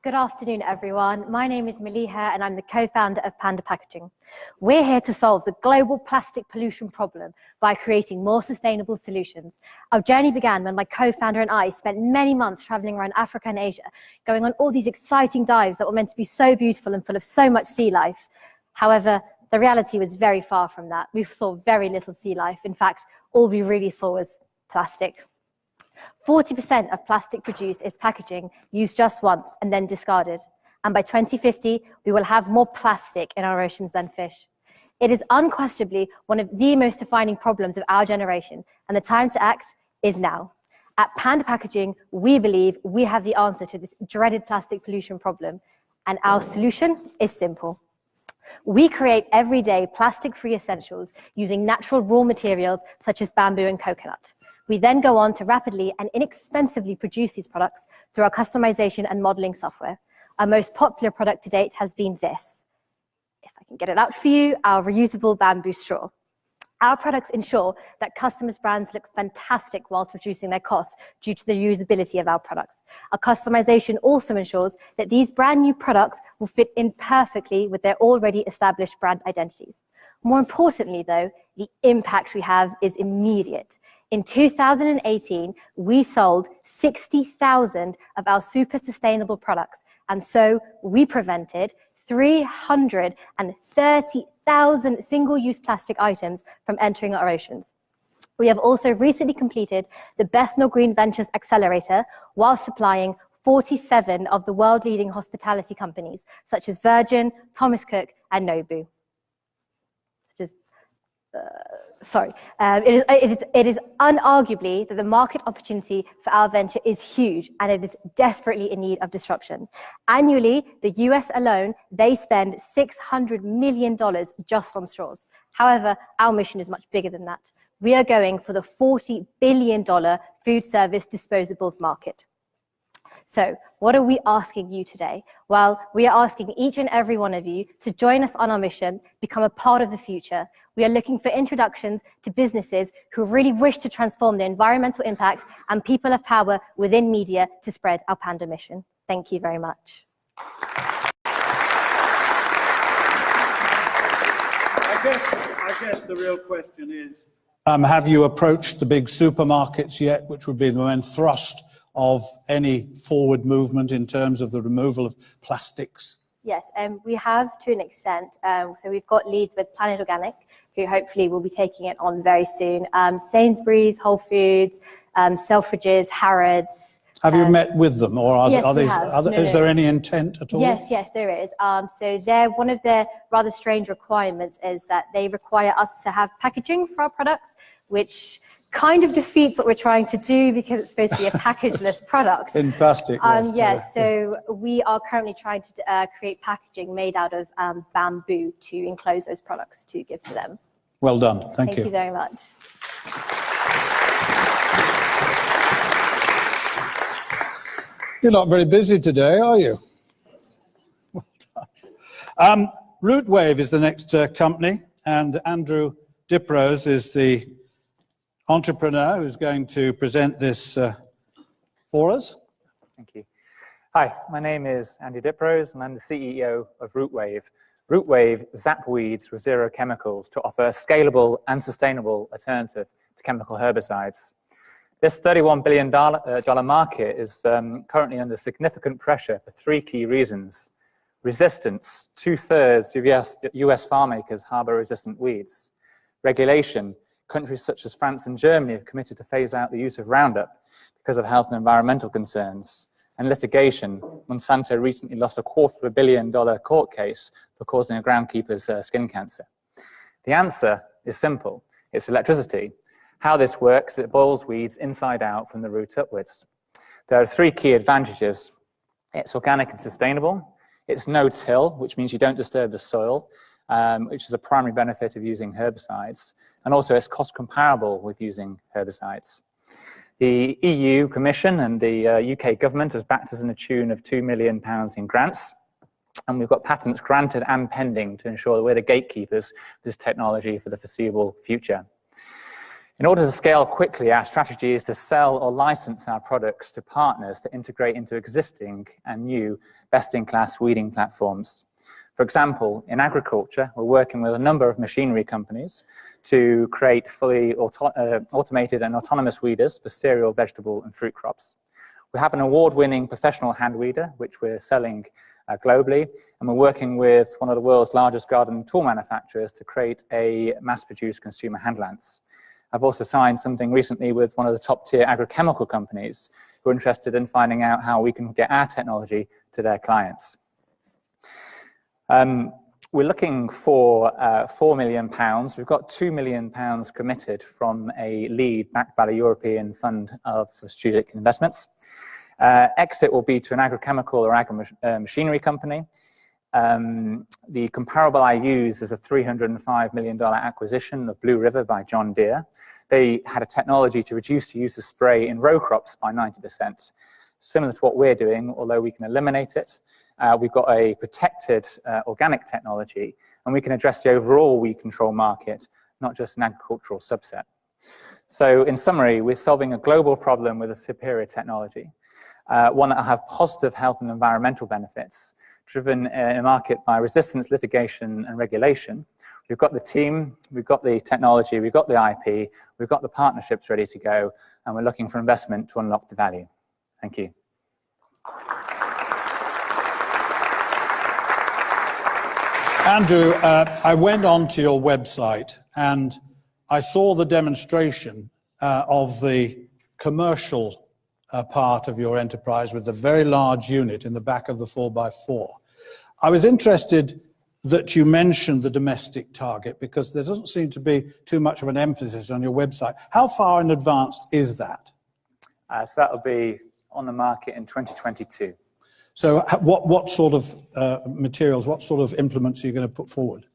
Good afternoon, everyone. My name is Maliha, and I'm the co-founder of Panda Packaging. We're here to solve the global plastic pollution problem by creating more sustainable solutions. Our journey began when my co-founder and I spent many months traveling around Africa and Asia, going on all these exciting dives that were meant to be so beautiful and full of so much sea life. However, the reality was very far from that. We saw very little sea life. In fact, all we really saw was plastic. 40% of plastic produced is packaging used just once and then discarded. And by 2050, we will have more plastic in our oceans than fish. It is unquestionably one of the most defining problems of our generation, and the time to act is now. At Panda Packaging, we believe we have the answer to this dreaded plastic pollution problem, and our solution is simple. We create everyday plastic-free essentials using natural raw materials such as bamboo and coconut. We then go on to rapidly and inexpensively produce these products through our customization and modeling software. Our most popular product to date has been this. If I can get it out for you, our reusable bamboo straw. Our products ensure that customers' brands look fantastic whilst reducing their costs due to the usability of our products. Our customization also ensures that these brand new products will fit in perfectly with their already established brand identities. More importantly, though, the impact we have is immediate. In 2018, we sold 60,000 of our super sustainable products, and so we prevented 330,000 single-use plastic items from entering our oceans. We have also recently completed the Bethnal Green Ventures Accelerator while supplying 47 of the world-leading hospitality companies, such as Virgin, Thomas Cook, and Nobu. It is unarguably that the market opportunity for our venture is huge, and it is desperately in need of disruption. Annually, the US alone, they spend $600 million just on straws. However, our mission is much bigger than that. We are going for the $40 billion food service disposables market. So what are we asking you today? Well, we are asking each and every one of you to join us on our mission, become a part of the future. We are looking for introductions to businesses who really wish to transform the environmental impact and people of power within media to spread our Panda mission. Thank you very much. I guess the real question is, have you approached the big supermarkets yet, which would be the main thrust of any forward movement in terms of the removal of plastics? Yes, we have to an extent. So we've got leads with Planet Organic, who hopefully will be taking it on very soon. Sainsbury's, Whole Foods, Selfridges, Harrods. Have you met with them, or yes, is there any intent at all? Yes, there is. So one of their rather strange requirements is that they require us to have packaging for our products, which kind of defeats what we're trying to do because it's supposed to be a packageless product. In plastic, yes. Yes, so we are currently trying to create packaging made out of bamboo to enclose those products to give to them. Well done, thank you. Thank you very much. You're not very busy today, are you? Well done. Rootwave is the next company, and Andrew Diprose is the entrepreneur who's going to present this for us. Thank you. Hi, my name is Andy Diprose, and I'm the CEO of Rootwave. Rootwave zap weeds with zero chemicals to offer a scalable and sustainable alternative to chemical herbicides. This $31 billion market is currently under significant pressure for three key reasons. Resistance, 2/3 of US farm acres harbor resistant weeds. Regulation, countries such as France and Germany have committed to phase out the use of Roundup because of health and environmental concerns. And litigation, Monsanto recently lost a $250 million court case for causing a groundkeeper's skin cancer. The answer is simple, it's electricity. How this works, it boils weeds inside out from the root upwards. There are three key advantages. It's organic and sustainable. It's no-till, which means you don't disturb the soil, which is a primary benefit of using herbicides. And also it's cost comparable with using herbicides. The EU Commission and the UK government has backed us in the tune of £2 million in grants. And we've got patents granted and pending to ensure that we're the gatekeepers of this technology for the foreseeable future. In order to scale quickly, our strategy is to sell or license our products to partners to integrate into existing and new best-in-class weeding platforms. For example, in agriculture, we're working with a number of machinery companies to create fully automated and autonomous weeders for cereal, vegetable, and fruit crops. We have an award-winning professional hand weeder, which we're selling globally, and we're working with one of the world's largest garden tool manufacturers to create a mass-produced consumer hand lance. I've also signed something recently with one of the top-tier agrochemical companies who are interested in finding out how we can get our technology to their clients. We're looking for £4 million. We've got £2 million committed from a lead backed by the European Fund for Strategic Investments. Exit will be to an agrochemical or agro-machinery company. The comparable I use is a $305 million acquisition of Blue River by John Deere. They had a technology to reduce the use of spray in row crops by 90%. Similar to what we're doing, although we can eliminate it. We've got a protected organic technology, and we can address the overall weed control market, not just an agricultural subset. So in summary, we're solving a global problem with a superior technology, one that will have positive health and environmental benefits, driven in a market by resistance, litigation, and regulation. We've got the team, we've got the technology, we've got the IP, we've got the partnerships ready to go, and we're looking for investment to unlock the value. Thank you. Andrew, I went onto your website and I saw the demonstration of the commercial part of your enterprise with the very large unit in the back of the 4x4. I was interested that you mentioned the domestic target because there doesn't seem to be too much of an emphasis on your website. How far in advance is that? So that will be on the market in 2022. So what sort of materials, what sort of implements are you going to put forward?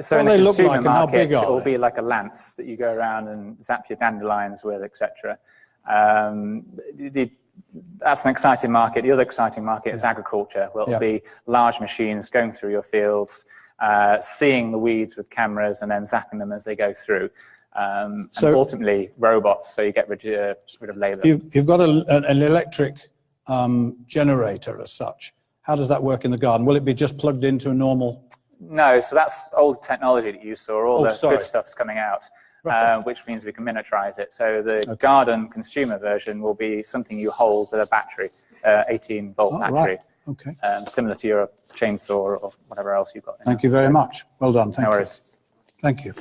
So what in do the they look consumer like and how big market, are it will they? be like a lance that you go around and zap your dandelions with, etc. That's an exciting market. The other exciting market is agriculture, where it'll be large machines going through your fields, seeing the weeds with cameras and then zapping them as they go through. And ultimately, robots, so you get rid of labor. You've got an electric generator as such. How does that work in the garden? Will it be just plugged into a normal? No, so that's old technology that you saw. All the good stuff's coming out, which means we can miniaturize it. So the garden consumer version will be something you hold with a battery, 18-volt battery, similar to your chainsaw or whatever else you've got. Thank you very much. Well done. Thank you. No worries. Thank you.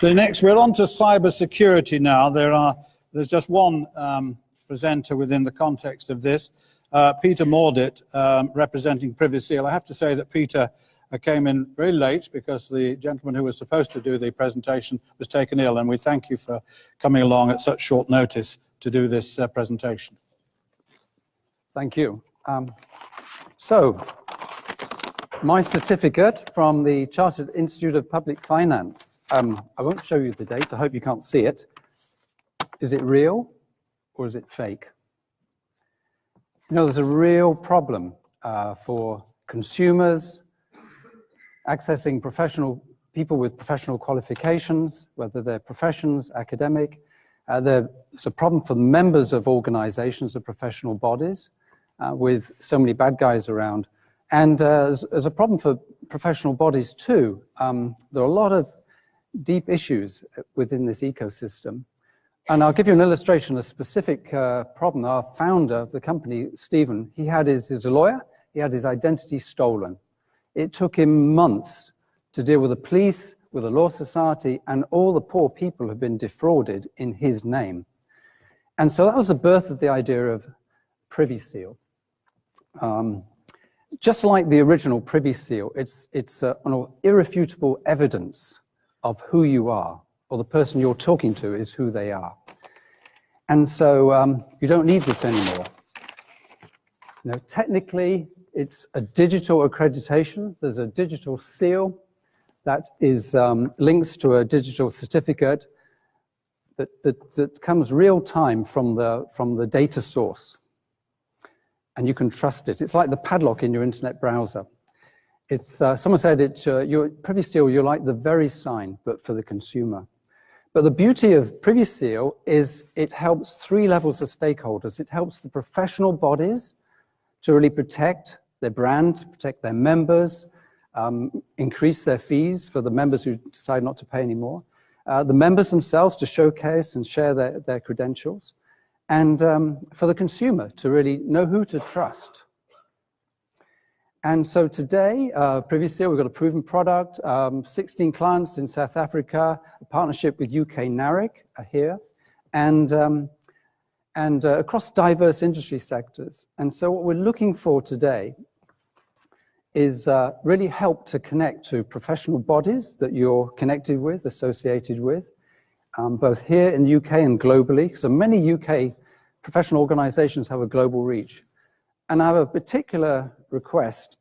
The next, we're on to cyber security now. There's just one presenter within the context of this, Peter Mordit, representing Privy Seal. I have to say that Peter came in very late because the gentleman who was supposed to do the presentation was taken ill, and we thank you for coming along at such short notice to do this presentation. Thank you. So, my certificate from the Chartered Institute of Public Finance. I won't show you the date. I hope you can't see it. Is it real or is it fake? You know, there's a real problem for consumers accessing people with professional qualifications, whether they're professions, academic. There's a problem for members of organizations of professional bodies with so many bad guys around. And there's a problem for professional bodies too. There are a lot of deep issues within this ecosystem. And I'll give you an illustration, a specific problem. Our founder of the company, Stephen, he's a lawyer, he had his identity stolen. It took him months to deal with the police, with the Law Society, and all the poor people who have been defrauded in his name. And so that was the birth of the idea of Privy Seal. Just like the original Privy Seal, it's an irrefutable evidence of who you are, or the person you're talking to is who they are. And so you don't need this anymore. You know, technically, it's a digital accreditation. There's a digital seal that is links to a digital certificate that comes real time from the data source. And you can trust it. It's like the padlock in your internet browser. It's someone said your Privy Seal, you're like the very sign, but for the consumer. But the beauty of Privy Seal is it helps three levels of stakeholders. It helps the professional bodies to really protect their brand, protect their members, increase their fees for the members who decide not to pay anymore. The members themselves to showcase and share their credentials. And for the consumer to really know who to trust. And so today, Privy Seal, we've got a proven product, 16 clients in South Africa, a partnership with UK NARIC here. And and across diverse industry sectors. And so what we're looking for today is really help to connect to professional bodies that you're connected with, associated with, both here in the UK and globally. So many UK professional organizations have a global reach. And I have a particular request.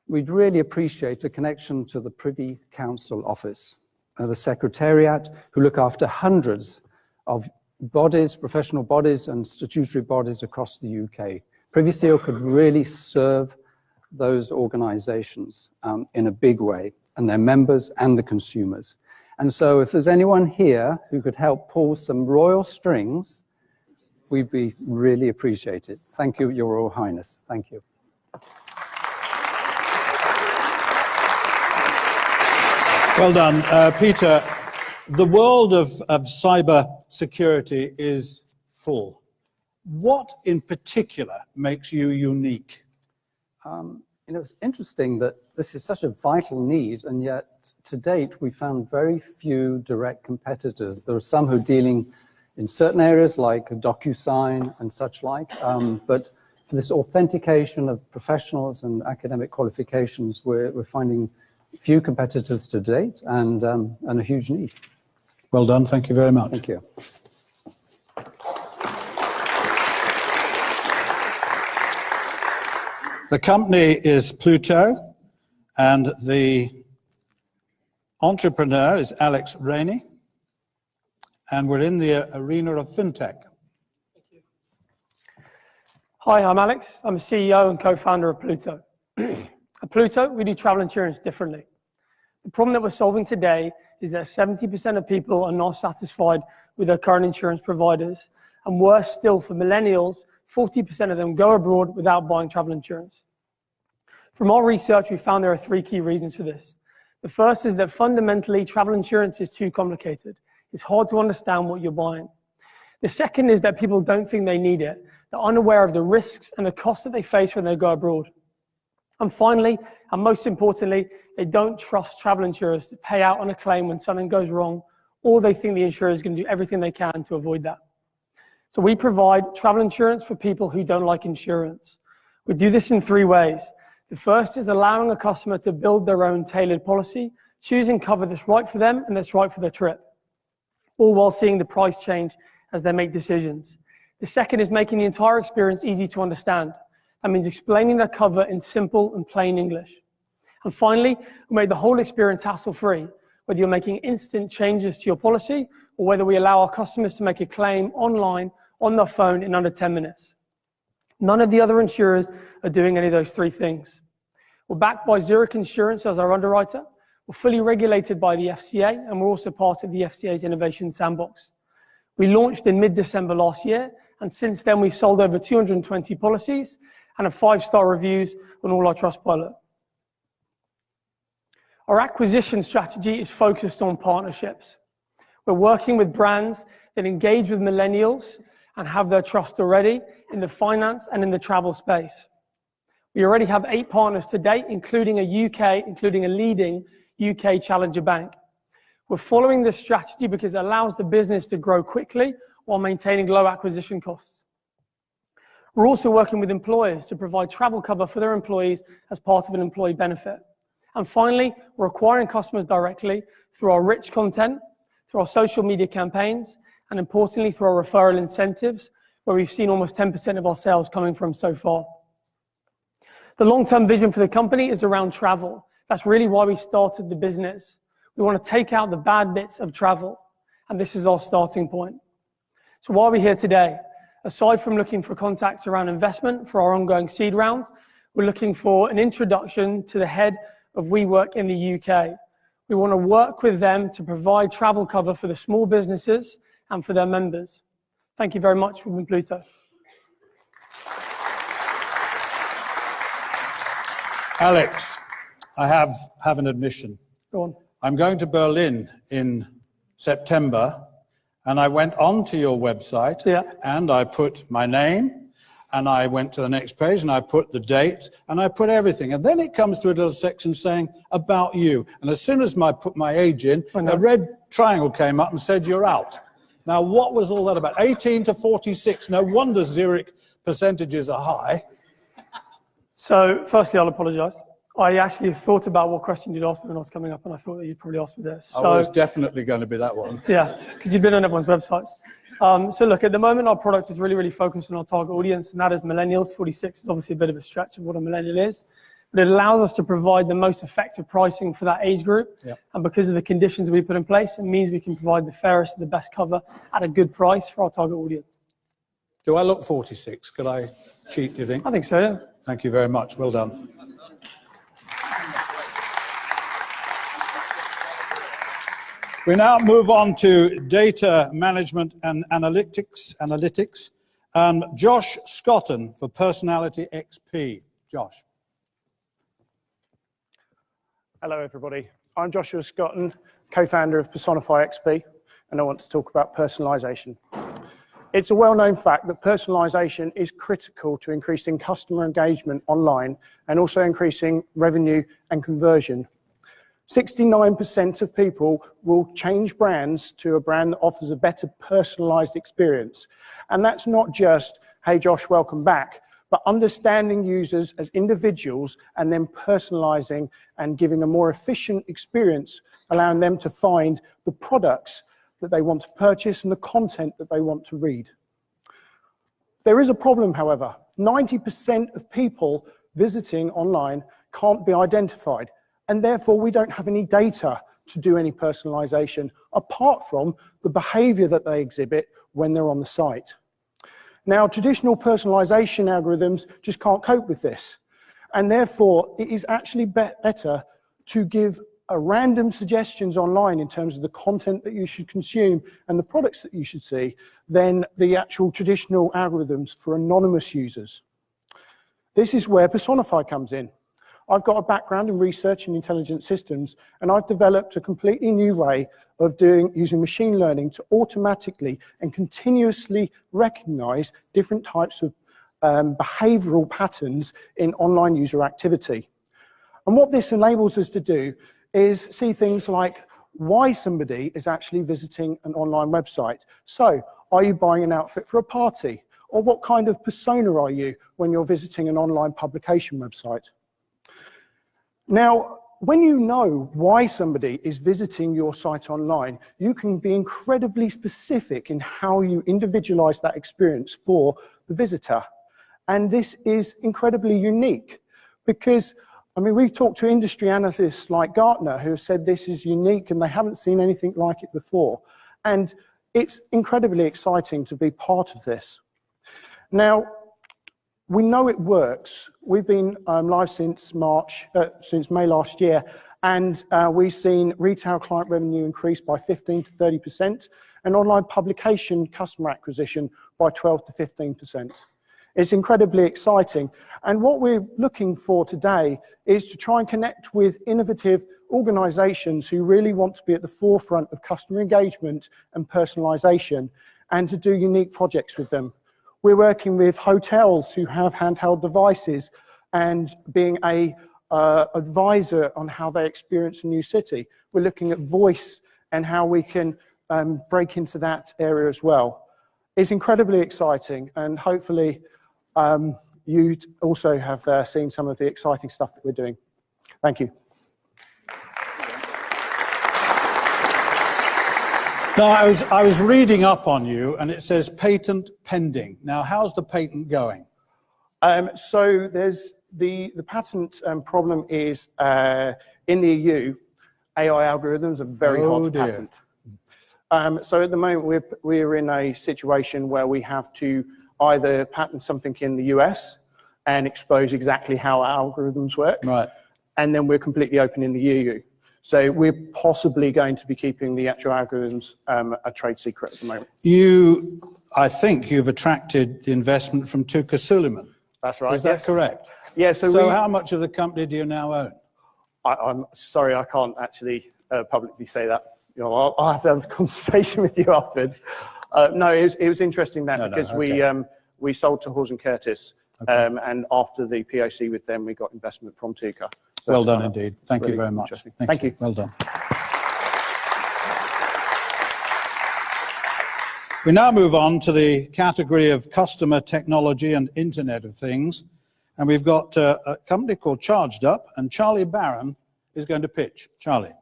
We'd really appreciate a connection to the Privy Council office, the Secretariat, who look after hundreds of bodies, professional bodies and statutory bodies across the UK. Privy Seal could really serve those organizations in a big way, and their members and the consumers. And so if there's anyone here who could help pull some royal strings, we'd be really appreciated. Thank you, Your Royal Highness. Thank you. Well done. Peter, the world of cyber security is full. What in particular makes you unique? It's interesting that this is such a vital need, and yet to date we found very few direct competitors. There are some who are dealing in certain areas like DocuSign and such like, but for this authentication of professionals and academic qualifications, we're finding few competitors to date and a huge need. Well done, thank you very much. Thank you. The company is Pluto, and the entrepreneur is Alex Rainey, and we're in the arena of fintech. Hi, I'm Alex. I'm a CEO and co-founder of Pluto. At Pluto, we do travel insurance differently. The problem that we're solving today is that 70% of people are not satisfied with their current insurance providers, and worse still for millennials, 40% of them go abroad without buying travel insurance. From our research, we found there are 3 key reasons for this. The first is that fundamentally, travel insurance is too complicated. It's hard to understand what you're buying. The second is that people don't think they need it. They're unaware of the risks and the costs that they face when they go abroad. And finally, and most importantly, they don't trust travel insurers to pay out on a claim when something goes wrong, or they think the insurer is going to do everything they can to avoid that. So we provide travel insurance for people who don't like insurance. We do this in 3 ways. The first is allowing a customer to build their own tailored policy, choosing cover that's right for them and that's right for their trip, all while seeing the price change as they make decisions. The second is making the entire experience easy to understand. That means explaining their cover in simple and plain English. And finally, we made the whole experience hassle-free, whether you're making instant changes to your policy or whether we allow our customers to make a claim online on their phone in under 10 minutes. None of the other insurers are doing any of those 3 things. We're backed by Zurich Insurance as our underwriter. We're fully regulated by the FCA, and we're also part of the FCA's Innovation Sandbox. We launched in mid-December last year, and since then we've sold over 220 policies and have 5-star reviews on all our Trustpilot. Our acquisition strategy is focused on partnerships. We're working with brands that engage with millennials and have their trust already in the finance and in the travel space. We already have 8 partners to date, including a leading UK challenger bank. We're following this strategy because it allows the business to grow quickly while maintaining low acquisition costs. We're also working with employers to provide travel cover for their employees as part of an employee benefit. And finally, we're acquiring customers directly through our rich content, through our social media campaigns, and importantly, through our referral incentives, where we've seen almost 10% of our sales coming from so far. The long-term vision for the company is around travel. That's really why we started the business. We want to take out the bad bits of travel, and this is our starting point. So why are we here today? Aside from looking for contacts around investment for our ongoing seed round, we're looking for an introduction to the head of WeWork in the UK. We want to work with them to provide travel cover for the small businesses and for their members. Thank you very much from Pluto. Alex, I have an admission. Go on. I'm going to Berlin in September, and I went onto your website, and I put my name, and I went to the next page, and I put the date, and I put everything. And then it comes to a little section saying, about you. And as soon as I put my age in, a red triangle came up and said, you're out. Now, what was all that about? 18 to 46. No wonder Zurich percentages are high. So, firstly, I'll apologise. I actually thought about what question you'd asked me when I was coming up, and I thought that you'd probably ask me this. Oh, it's definitely going to be that one. Yeah, because you've been on everyone's websites. So look, at the moment, our product is really, really focused on our target audience, and that is millennials. 46 is obviously a bit of a stretch of what a millennial is, but it allows us to provide the most effective pricing for that age group. Yep. And because of the conditions we put in place, it means we can provide the fairest and the best cover at a good price for our target audience. Do I look 46? Could I cheat, do you think? I think so, yeah. Thank you very much. Well done. We now move on to data management and analytics. Josh Scotton for Personality XP. Josh. Hello, everybody. I'm Joshua Scotton, co-founder of Personify XP, and I want to talk about personalization. It's a well-known fact that personalization is critical to increasing customer engagement online and also increasing revenue and conversion. 69% of people will change brands to a brand that offers a better personalized experience. And that's not just, hey Josh, welcome back, but understanding users as individuals and then personalizing and giving a more efficient experience, allowing them to find the products that they want to purchase and the content that they want to read. There is a problem, however. 90% of people visiting online can't be identified, and therefore we don't have any data to do any personalization apart from the behavior that they exhibit when they're on the site. Now, traditional personalization algorithms just can't cope with this, and therefore it is actually better to give random suggestions online in terms of the content that you should consume and the products that you should see than the actual traditional algorithms for anonymous users. This is where Personify comes in. I've got a background in research and intelligent systems, and I've developed a completely new way of using machine learning to automatically and continuously recognize different types of behavioral patterns in online user activity. And what this enables us to do is see things like why somebody is actually visiting an online website. So, are you buying an outfit for a party? Or what kind of persona are you when you're visiting an online publication website? Now, when you know why somebody is visiting your site online, you can be incredibly specific in how you individualize that experience for the visitor. And this is incredibly unique because, I mean, we've talked to industry analysts like Gartner who have said this is unique and they haven't seen anything like it before. And it's incredibly exciting to be part of this. Now, we know it works. We've been live since May last year, and we've seen retail client revenue increase by 15 to 30%, and online publication customer acquisition by 12 to 15%. It's incredibly exciting, and what we're looking for today is to try and connect with innovative organizations who really want to be at the forefront of customer engagement and personalization, and to do unique projects with them. We're working with hotels who have handheld devices and being a advisor on how they experience a new city. We're looking at voice and how we can break into that area as well. It's incredibly exciting, and hopefully you also have seen some of the exciting stuff that we're doing. Thank you. Now, I was reading up on you, and it says patent pending. Now, how's the patent going? So there's the patent problem is in the EU, AI algorithms are very hard to patent. So at the moment, we're in a situation where we have to either patent something in the US and expose exactly how our algorithms work, right, and then we're completely open in the EU. So we're possibly going to be keeping the actual algorithms a trade secret at the moment. I think you've attracted the investment from Tuka Suleiman. That's right. Is that correct? Yeah. So how much of the company do you now own? I'm sorry, I can't actually publicly say that. You know, I'll have to have a conversation with you afterwards. No, it was interesting because we sold to Hawes & Curtis, and after the POC with them, we got investment from Tuka. So well done indeed. Thank you very much. Thank you. Well done. We now move on to the category of customer technology and Internet of Things. And we've got a company called Charged Up, and Charlie Barron is going to pitch. Charlie.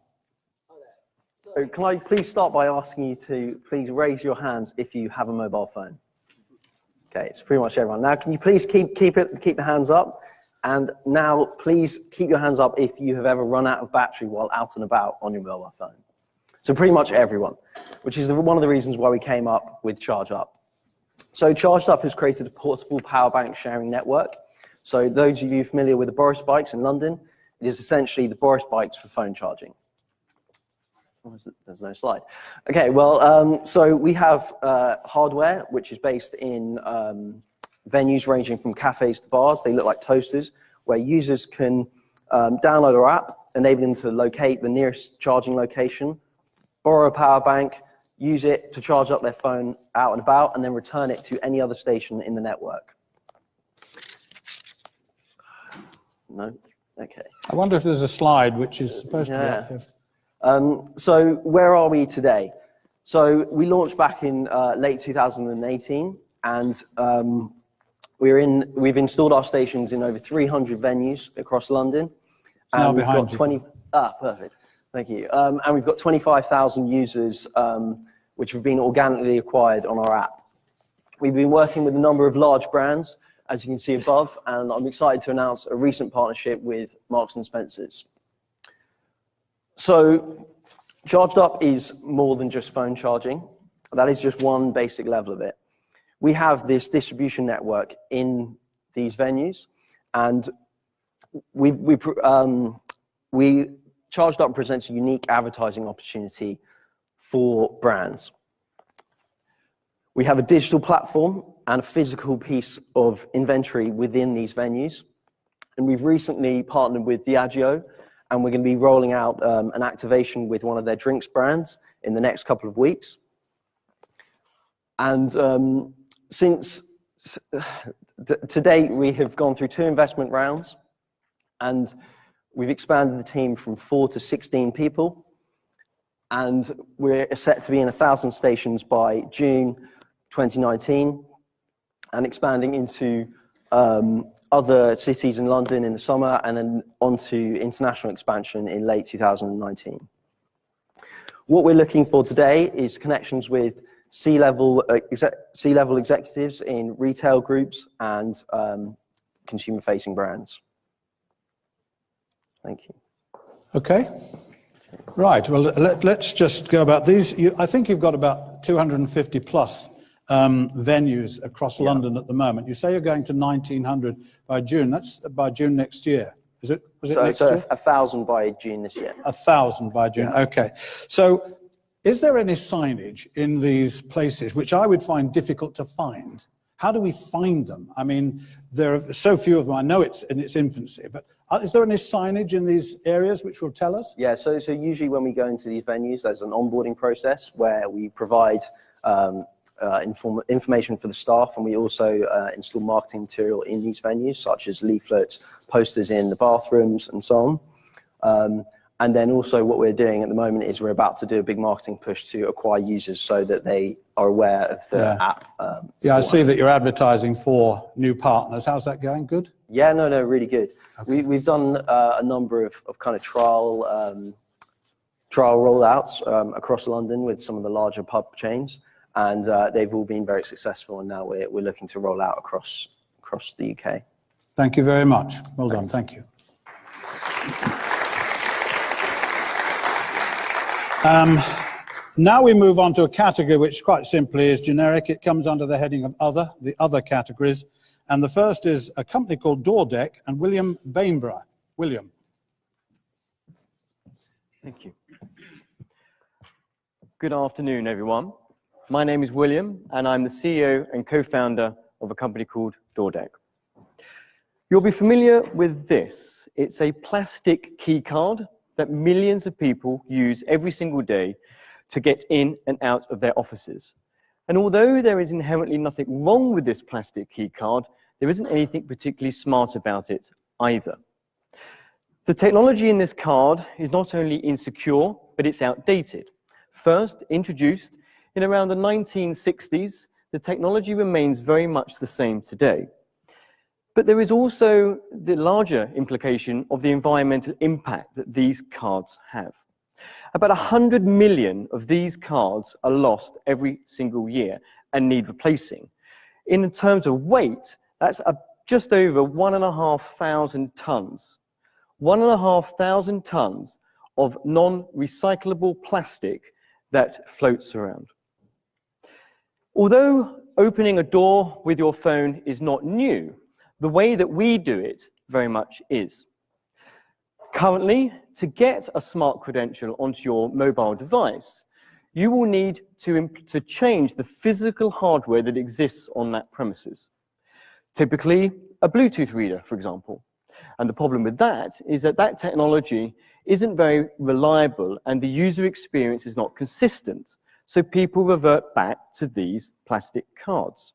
So can I please start by asking you to please raise your hands if you have a mobile phone? Okay, it's pretty much everyone. Now, can you please keep the hands up? And now, please keep your hands up if you have ever run out of battery while out and about on your mobile phone. So pretty much everyone, which is one of the reasons why we came up with Charge Up. So Charged Up has created a portable power bank sharing network. So those of you familiar with the Boris bikes in London, it is essentially the Boris bikes for phone charging. There's no slide. Okay, well, so we have hardware, which is based in venues ranging from cafes to bars. They look like toasters, where users can download our app, enabling them to locate the nearest charging location, borrow a power bank, use it to charge up their phone out and about, and then return it to any other station in the network. No? Okay. I wonder if there's a slide which is supposed to be active. So where are we today? So we launched back in late 2018, and we've installed our stations in over 300 venues across London. It's now behind you. Perfect. Thank you. And we've got 25,000 users which have been organically acquired on our app. We've been working with a number of large brands, as you can see above, and I'm excited to announce a recent partnership with Marks & Spencer's. So Charged Up is more than just phone charging. That is just one basic level of it. We have this distribution network in these venues, and Charged Up presents a unique advertising opportunity for brands. We have a digital platform and a physical piece of inventory within these venues. And we've recently partnered with Diageo, and we're going to be rolling out an activation with one of their drinks brands in the next couple of weeks. And to date, we have gone through 2 investment rounds, and we've expanded the team from 4 to 16 people. And we're set to be in 1,000 stations by June 2019, and expanding into other cities in London in the summer, and then onto international expansion in late 2019. What we're looking for today is connections with C-level executives in retail groups and consumer-facing brands. Thank you. Okay. Right. Well, let's just go about these. I think you've got about 250 plus venues across London at the moment. You say you're going to 1,900 by June. That's by June next year. Was it next year? 1,000 by June this year. 1,000 by June. Yeah. Okay. So is there any signage in these places, which I would find difficult to find? How do we find them? I mean, there are so few of them. I know it's in its infancy, but is there any signage in these areas which will tell us? Yeah, so usually when we go into these venues, there's an onboarding process where we provide information for the staff, and we also install marketing material in these venues, such as leaflets, posters in the bathrooms, and so on. And then also what we're doing at the moment is we're about to do a big marketing push to acquire users so that they are aware of the app. I see that you're advertising for new partners. How's that going? Good? Yeah, no, really good. Okay. We've done a number of kind of trial rollouts across London with some of the larger pub chains, and they've all been very successful, and now we're looking to roll out across the UK. Thank you very much. Well done. Thank you. Now we move on to a category which quite simply is generic. It comes under the heading of other, the other categories. And the first is a company called DoorDeck and William Bainborough. William. Thank you. Good afternoon, everyone. My name is William, and I'm the CEO and co-founder of a company called DoorDeck. You'll be familiar with this. It's a plastic key card that millions of people use every single day to get in and out of their offices. And although there is inherently nothing wrong with this plastic key card, there isn't anything particularly smart about it either. The technology in this card is not only insecure, but it's outdated. First introduced in around the 1960s, the technology remains very much the same today. But there is also the larger implication of the environmental impact that these cards have. About 100 million of these cards are lost every single year and need replacing. In terms of weight, that's just over 1,500 tons. 1,500 tons of non-recyclable plastic that floats around. Although opening a door with your phone is not new, the way that we do it very much is. Currently, to get a smart credential onto your mobile device, you will need to change the physical hardware that exists on that premises. Typically, a Bluetooth reader, for example. And the problem with that is that that technology isn't very reliable and the user experience is not consistent. So people revert back to these plastic cards.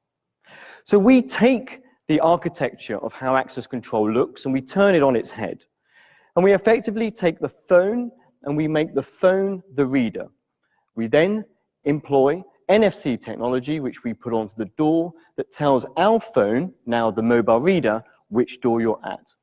So we take the architecture of how access control looks and we turn it on its head. And we effectively take the phone and we make the phone the reader. We then employ NFC technology, which we put onto the door that tells our phone, now the mobile reader, which door you're at.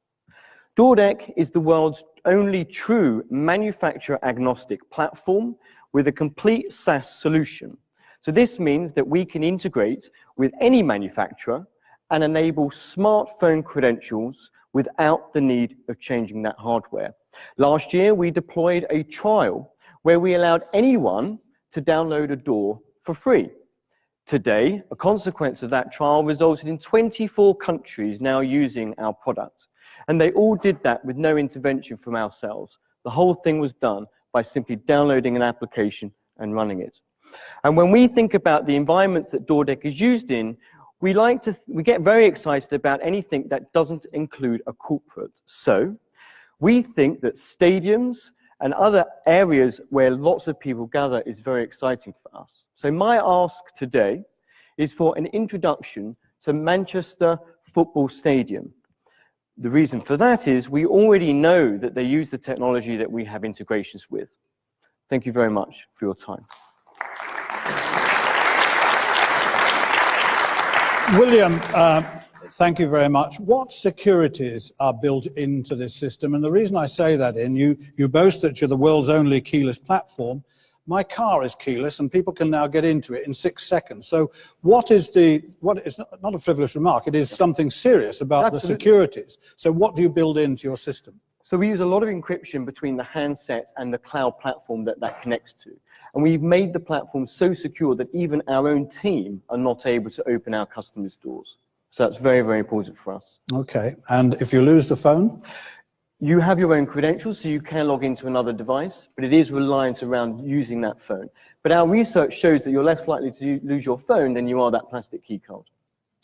DoorDeck is the world's only true manufacturer-agnostic platform with a complete SaaS solution. So this means that we can integrate with any manufacturer and enable smartphone credentials without the need of changing that hardware. Last year, we deployed a trial where we allowed anyone to download a door for free. Today, a consequence of that trial resulted in 24 countries now using our product. And they all did that with no intervention from ourselves. The whole thing was done by simply downloading an application and running it. And when we think about the environments that DoorDeck is used in, we get very excited about anything that doesn't include a corporate. So we think that stadiums and other areas where lots of people gather is very exciting for us. So my ask today is for an introduction to Manchester Football Stadium. The reason for that is we already know that they use the technology that we have integrations with. Thank you very much for your time. William, thank you very much. What securities are built into this system? And the reason I say that you boast that you're the world's only keyless platform. My car is keyless and people can now get into it in 6 seconds. So what is not a frivolous remark, it is something serious about the securities. So what do you build into your system? So we use a lot of encryption between the handset and the cloud platform that connects to. And we've made the platform so secure that even our own team are not able to open our customers' doors. So that's very, very important for us. Okay, and if you lose the phone? You have your own credentials, so you can log into another device, but it is reliant around using that phone. But our research shows that you're less likely to lose your phone than you are that plastic key card.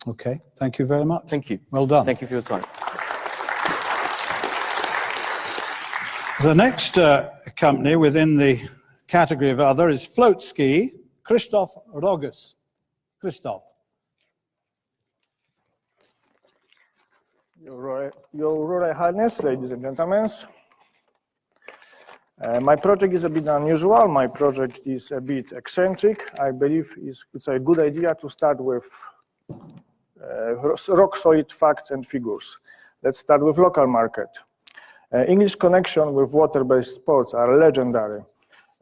Okay, thank you very much. Thank you. Well done. Thank you for your time. The next company within the category of other is Float Ski, Christoph Rogus. Christoph. Your Royal Highness, ladies and gentlemen. My project is a bit unusual. My project is a bit eccentric. I believe it's a good idea to start with rock-solid facts and figures. Let's start with local market. English connection with water-based sports are legendary,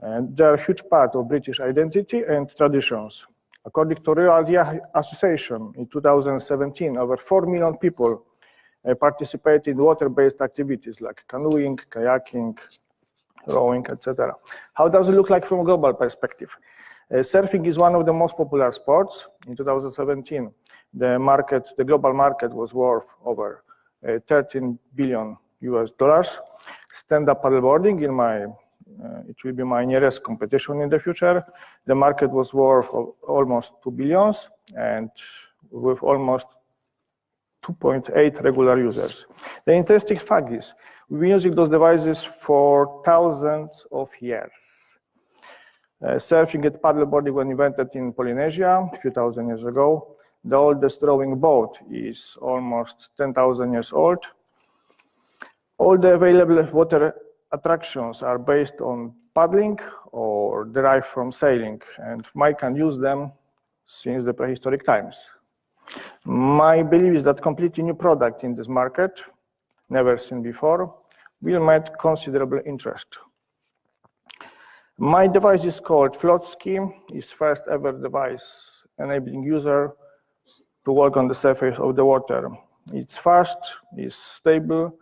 and they are a huge part of British identity and traditions. According to Royal Association, in 2017, over 4 million people participate in water-based activities like canoeing, kayaking, rowing, etc. How does it look like from a global perspective? Surfing is one of the most popular sports. In 2017, the global market was worth over $13 billion. Stand-up paddleboarding, it will be my nearest competition in the future. The market was worth almost $2 billion and with almost 2.8 regular users. The interesting fact is we've been using those devices for thousands of years. Surfing and paddleboarding were invented in Polynesia a few thousand years ago. The oldest rowing boat is almost 10,000 years old. All the available water attractions are based on paddling or derived from sailing, and man can use them since the prehistoric times. My belief is that completely new product in this market, never seen before, will meet considerable interest. My device is called Float Ski. It's first ever device enabling user to walk on the surface of the water. It's fast, it's stable,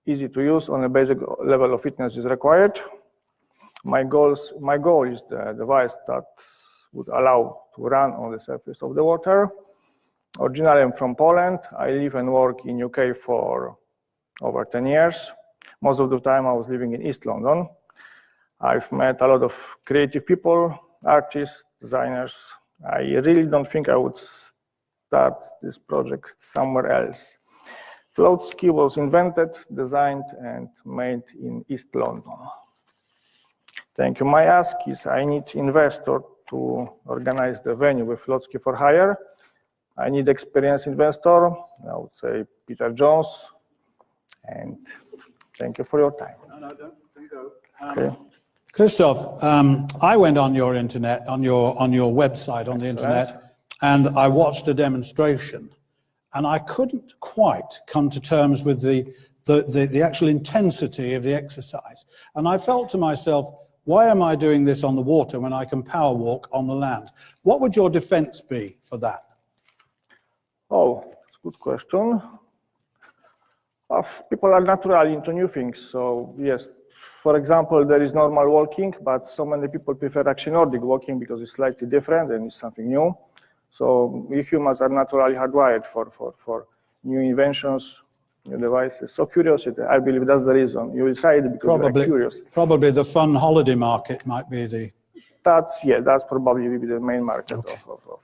easy to use, on a basic level of fitness is required. My goal is the device that would allow to run on the surface of the water. Originally, I'm from Poland. I live and work in UK for over 10 years. Most of the time I was living in East London. I've met a lot of creative people, artists, designers. I really don't think I would start this project somewhere else. Float ski was invented, designed, and made in East London. Thank you. My ask is I need investor to organize the venue with float ski for hire. I need experienced investor. I would say Peter Jones. And thank you for your time. No, don't go. Okay. Christoph, I went on your internet, on your website, on the internet, and I watched a demonstration, and I couldn't quite come to terms with the actual intensity of the exercise. And I felt to myself, why am I doing this on the water when I can power walk on the land? What would your defense be for that? Oh, that's a good question. People are naturally into new things, so yes. For example, there is normal walking, but so many people prefer actually Nordic walking because it's slightly different and it's something new. So we humans are naturally hardwired for new inventions, new devices. So curiosity, I believe that's the reason. You will try it because you're curious. Probably the fun holiday market might be the... That's probably will be the main market. Okay. Of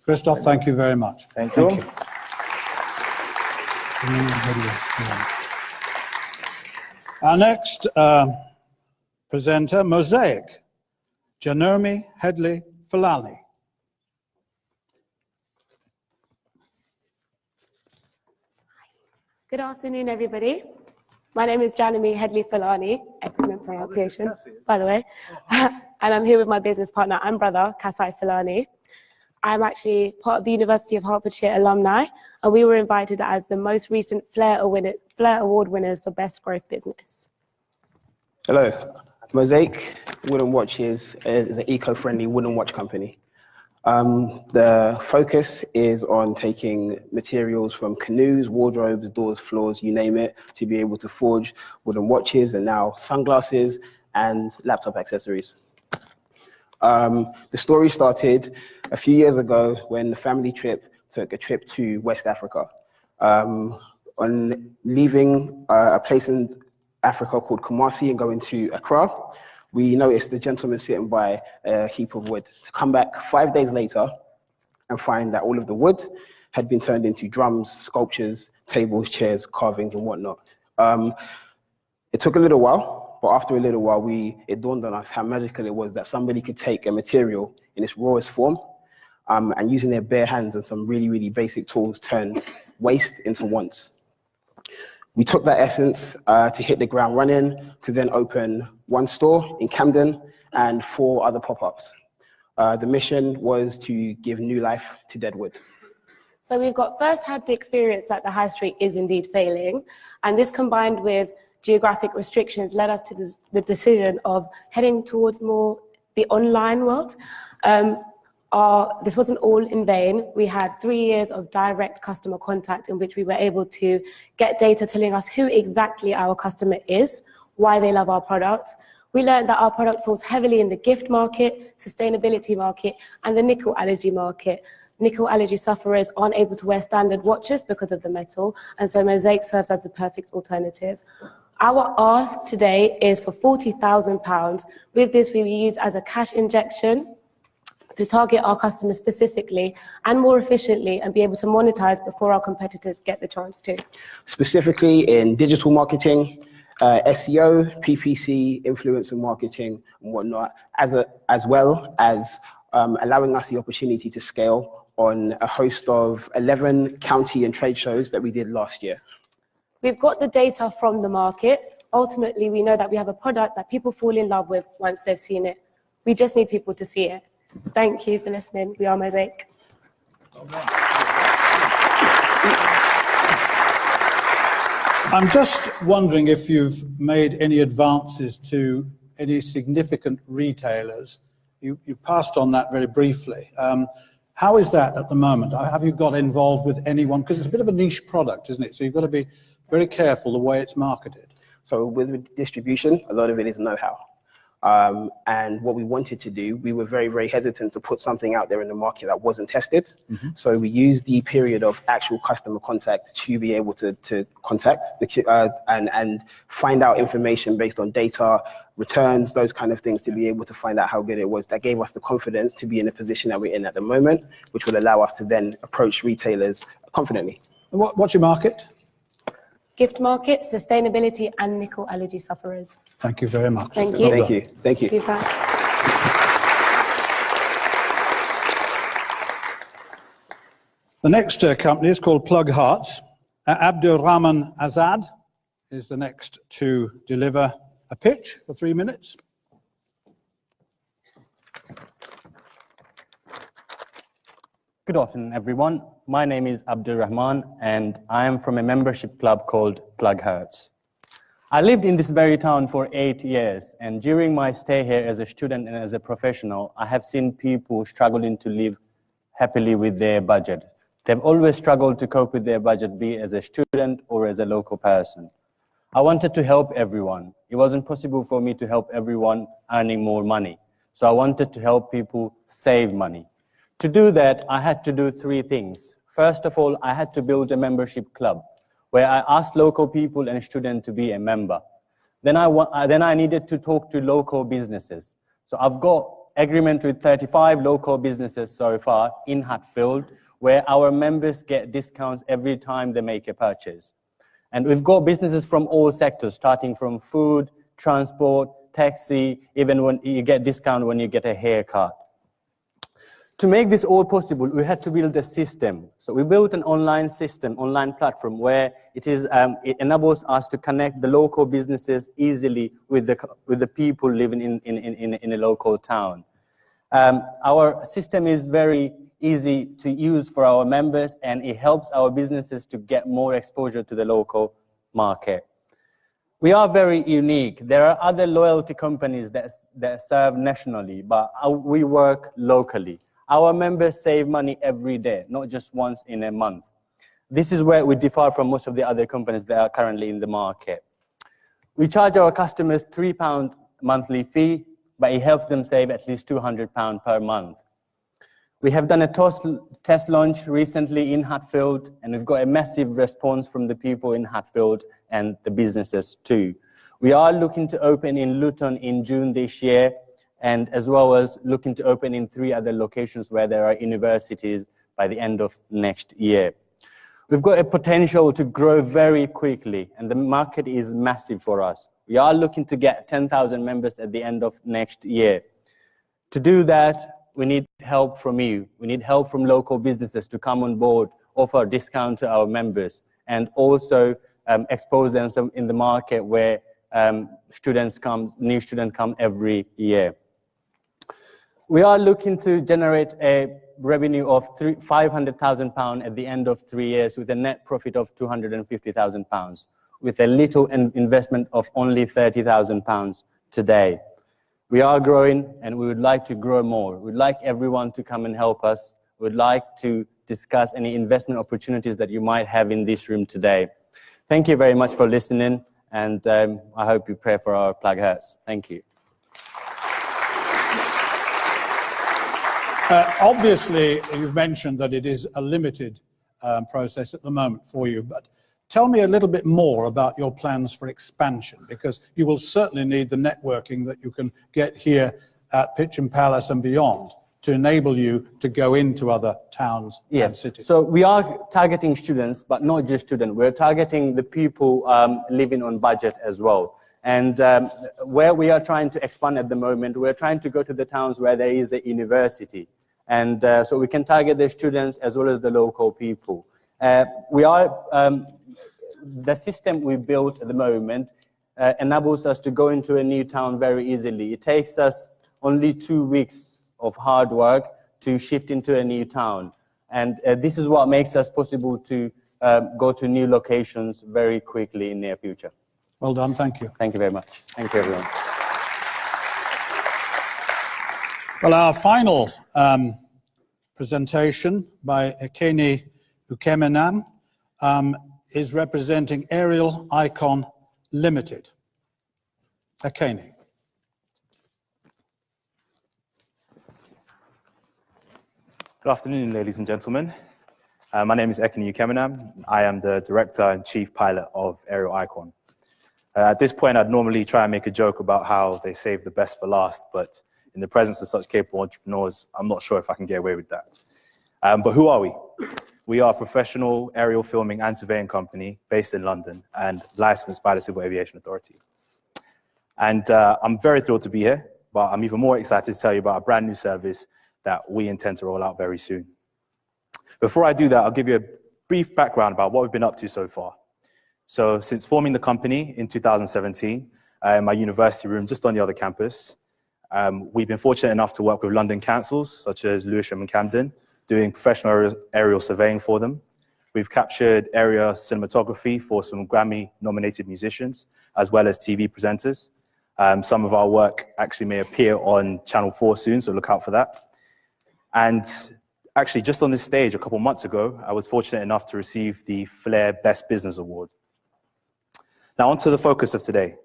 Christoph, thank you very much. Thank you. Our next presenter, Mosaic, Janomi Headley Falani. Good afternoon, everybody. My name is Janomi Headley Falani, excellent pronunciation, by the way. And I'm here with my business partner and brother, Kasai Falani. I'm actually part of the University of Hertfordshire alumni, and we were invited as the most recent Flair Award winners for Best Growth Business. Hello. Mosaic Wooden Watches is an eco-friendly wooden watch company. The focus is on taking materials from canoes, wardrobes, doors, floors, you name it, to be able to forge wooden watches and now sunglasses and laptop accessories. The story started a few years ago when the family took a trip to West Africa. On leaving a place in Africa called Kumasi and going to Accra, we noticed the gentleman sitting by a heap of wood. To come back 5 days later and find that all of the wood had been turned into drums, sculptures, tables, chairs, carvings, and whatnot. It took a little while, but after a little while, it dawned on us how magical it was that somebody could take a material in its rawest form and using their bare hands and some really, really basic tools turn waste into wants. We took that essence to hit the ground running, to then open one store in Camden and 4 other pop-ups. The mission was to give new life to dead wood. So we've got first-hand experience that the high street is indeed failing, and this combined with geographic restrictions led us to the decision of heading towards more the online world. This wasn't all in vain. We had 3 years of direct customer contact in which we were able to get data telling us who exactly our customer is, why they love our product. We learned that our product falls heavily in the gift market, sustainability market, and the nickel allergy market. Nickel allergy sufferers aren't able to wear standard watches because of the metal, and so Mosaic serves as the perfect alternative. Our ask today is for £40,000. With this, we will use as a cash injection to target our customers specifically and more efficiently and be able to monetize before our competitors get the chance to. Specifically in digital marketing, SEO, PPC, influencer marketing, and whatnot, as well as allowing us the opportunity to scale on a host of 11 county and trade shows that we did last year. We've got the data from the market. ultimately we know that we have a product that people fall in love with once they've seen it. We just need people to see it. Thank you for listening. We are Mosaic. I'm just wondering if you've made any advances to any significant retailers. You passed on that very briefly. How is that at the moment? Have you got involved with anyone? Because it's a bit of a niche product, isn't it? So you've got to be very careful the way it's marketed. So with distribution, a lot of it is know-how. And what we wanted to do, we were very, very hesitant to put something out there in the market that wasn't tested. So we used the period of actual customer contact to be able to contact and find out information based on data, returns, those kind of things, to be able to find out how good it was. That gave us the confidence to be in the position that we're in at the moment, which will allow us to then approach retailers confidently. And what's your market? Gift market, sustainability, and nickel allergy sufferers. Thank you very much. Thank you. Thank you. Thank you. Deepak. The next company is called Plug Hearts. Abdurrahman Azad is the next to deliver a pitch for 3 minutes. Good afternoon, everyone. My name is Abdul Rahman, and I am from a membership club called Plug Hearts. I lived in this very town for 8 years, and during my stay here as a student and as a professional, I have seen people struggling to live happily with their budget. They've always struggled to cope with their budget, be it as a student or as a local person. I wanted to help everyone. It wasn't possible for me to help everyone earning more money, so I wanted to help people save money. To do that, I had to do 3 things. First of all, I had to build a membership club where I asked local people and students to be a member. Then I needed to talk to local businesses. So I've got agreement with 35 local businesses so far in Hatfield, where our members get discounts every time they make a purchase. And we've got businesses from all sectors, starting from food, transport, taxi, even when you get discount when you get a haircut. To make this all possible, we had to build a system. So we built an online system, online platform, where it enables us to connect the local businesses easily with the people living in a local town. Our system is very easy to use for our members, and it helps our businesses to get more exposure to the local market. We are very unique. There are other loyalty companies that serve nationally, but we work locally. Our members save money every day, not just once in a month. This is where we differ from most of the other companies that are currently in the market. We charge our customers £3 monthly fee, but it helps them save at least £200 per month. We have done a test launch recently in Hatfield, and we've got a massive response from the people in Hatfield and the businesses too. We are looking to open in Luton in June this year, and as well as looking to open in 3 other locations where there are universities by the end of next year. We've got a potential to grow very quickly, and the market is massive for us. We are looking to get 10,000 members at the end of next year. To do that, we need help from you. We need help from local businesses to come on board, offer a discount to our members, and also expose them in the market where new students come every year. We are looking to generate a revenue of £500,000 at the end of 3 years with a net profit of £250,000, with a little investment of only £30,000 today. We are growing, and we would like to grow more. We'd like everyone to come and help us. We'd like to discuss any investment opportunities that you might have in this room today. Thank you very much for listening, and I hope you pray for our Plug Hearts. Thank you. Obviously, you've mentioned that it is a limited process at the moment for you, but tell me a little bit more about your plans for expansion, because you will certainly need the networking that you can get here at pitchatpalace and beyond to enable you to go into other towns and cities. So we are targeting students, but not just students. We're targeting the people living on budget as well. And where we are trying to expand at the moment, we're trying to go to the towns where there is a university. And so we can target the students as well as the local people. The system we built at the moment enables us to go into a new town very easily. It takes us only 2 weeks of hard work to shift into a new town. And this is what makes us possible to go to new locations very quickly in the near future. Well done, thank you. Thank you very much. Thank you, everyone. Well, our final presentation by Ekene Ukemenam is representing Aerial Icon Limited. Ekene. Good afternoon, ladies and gentlemen. My name is Ekene Ukemenam. I am the Director and Chief Pilot of Aerial Icon. At this point, I'd normally try and make a joke about how they save the best for last, but in the presence of such capable entrepreneurs, I'm not sure if I can get away with that. But who are we? We are a professional aerial filming and surveying company based in London and licensed by the Civil Aviation Authority. And I'm very thrilled to be here, but I'm even more excited to tell you about a brand new service that we intend to roll out very soon. Before I do that, I'll give you a brief background about what we've been up to so far. So since forming the company in 2017, in my university room just on the other campus, we've been fortunate enough to work with London councils such as Lewisham and Camden, doing professional aerial surveying for them. We've captured area cinematography for some Grammy-nominated musicians, as well as TV presenters. Some of our work actually may appear on Channel 4 soon, so look out for that. And actually, just on this stage a couple months ago, I was fortunate enough to receive the Flair Best Business Award. Now, on to the focus of today,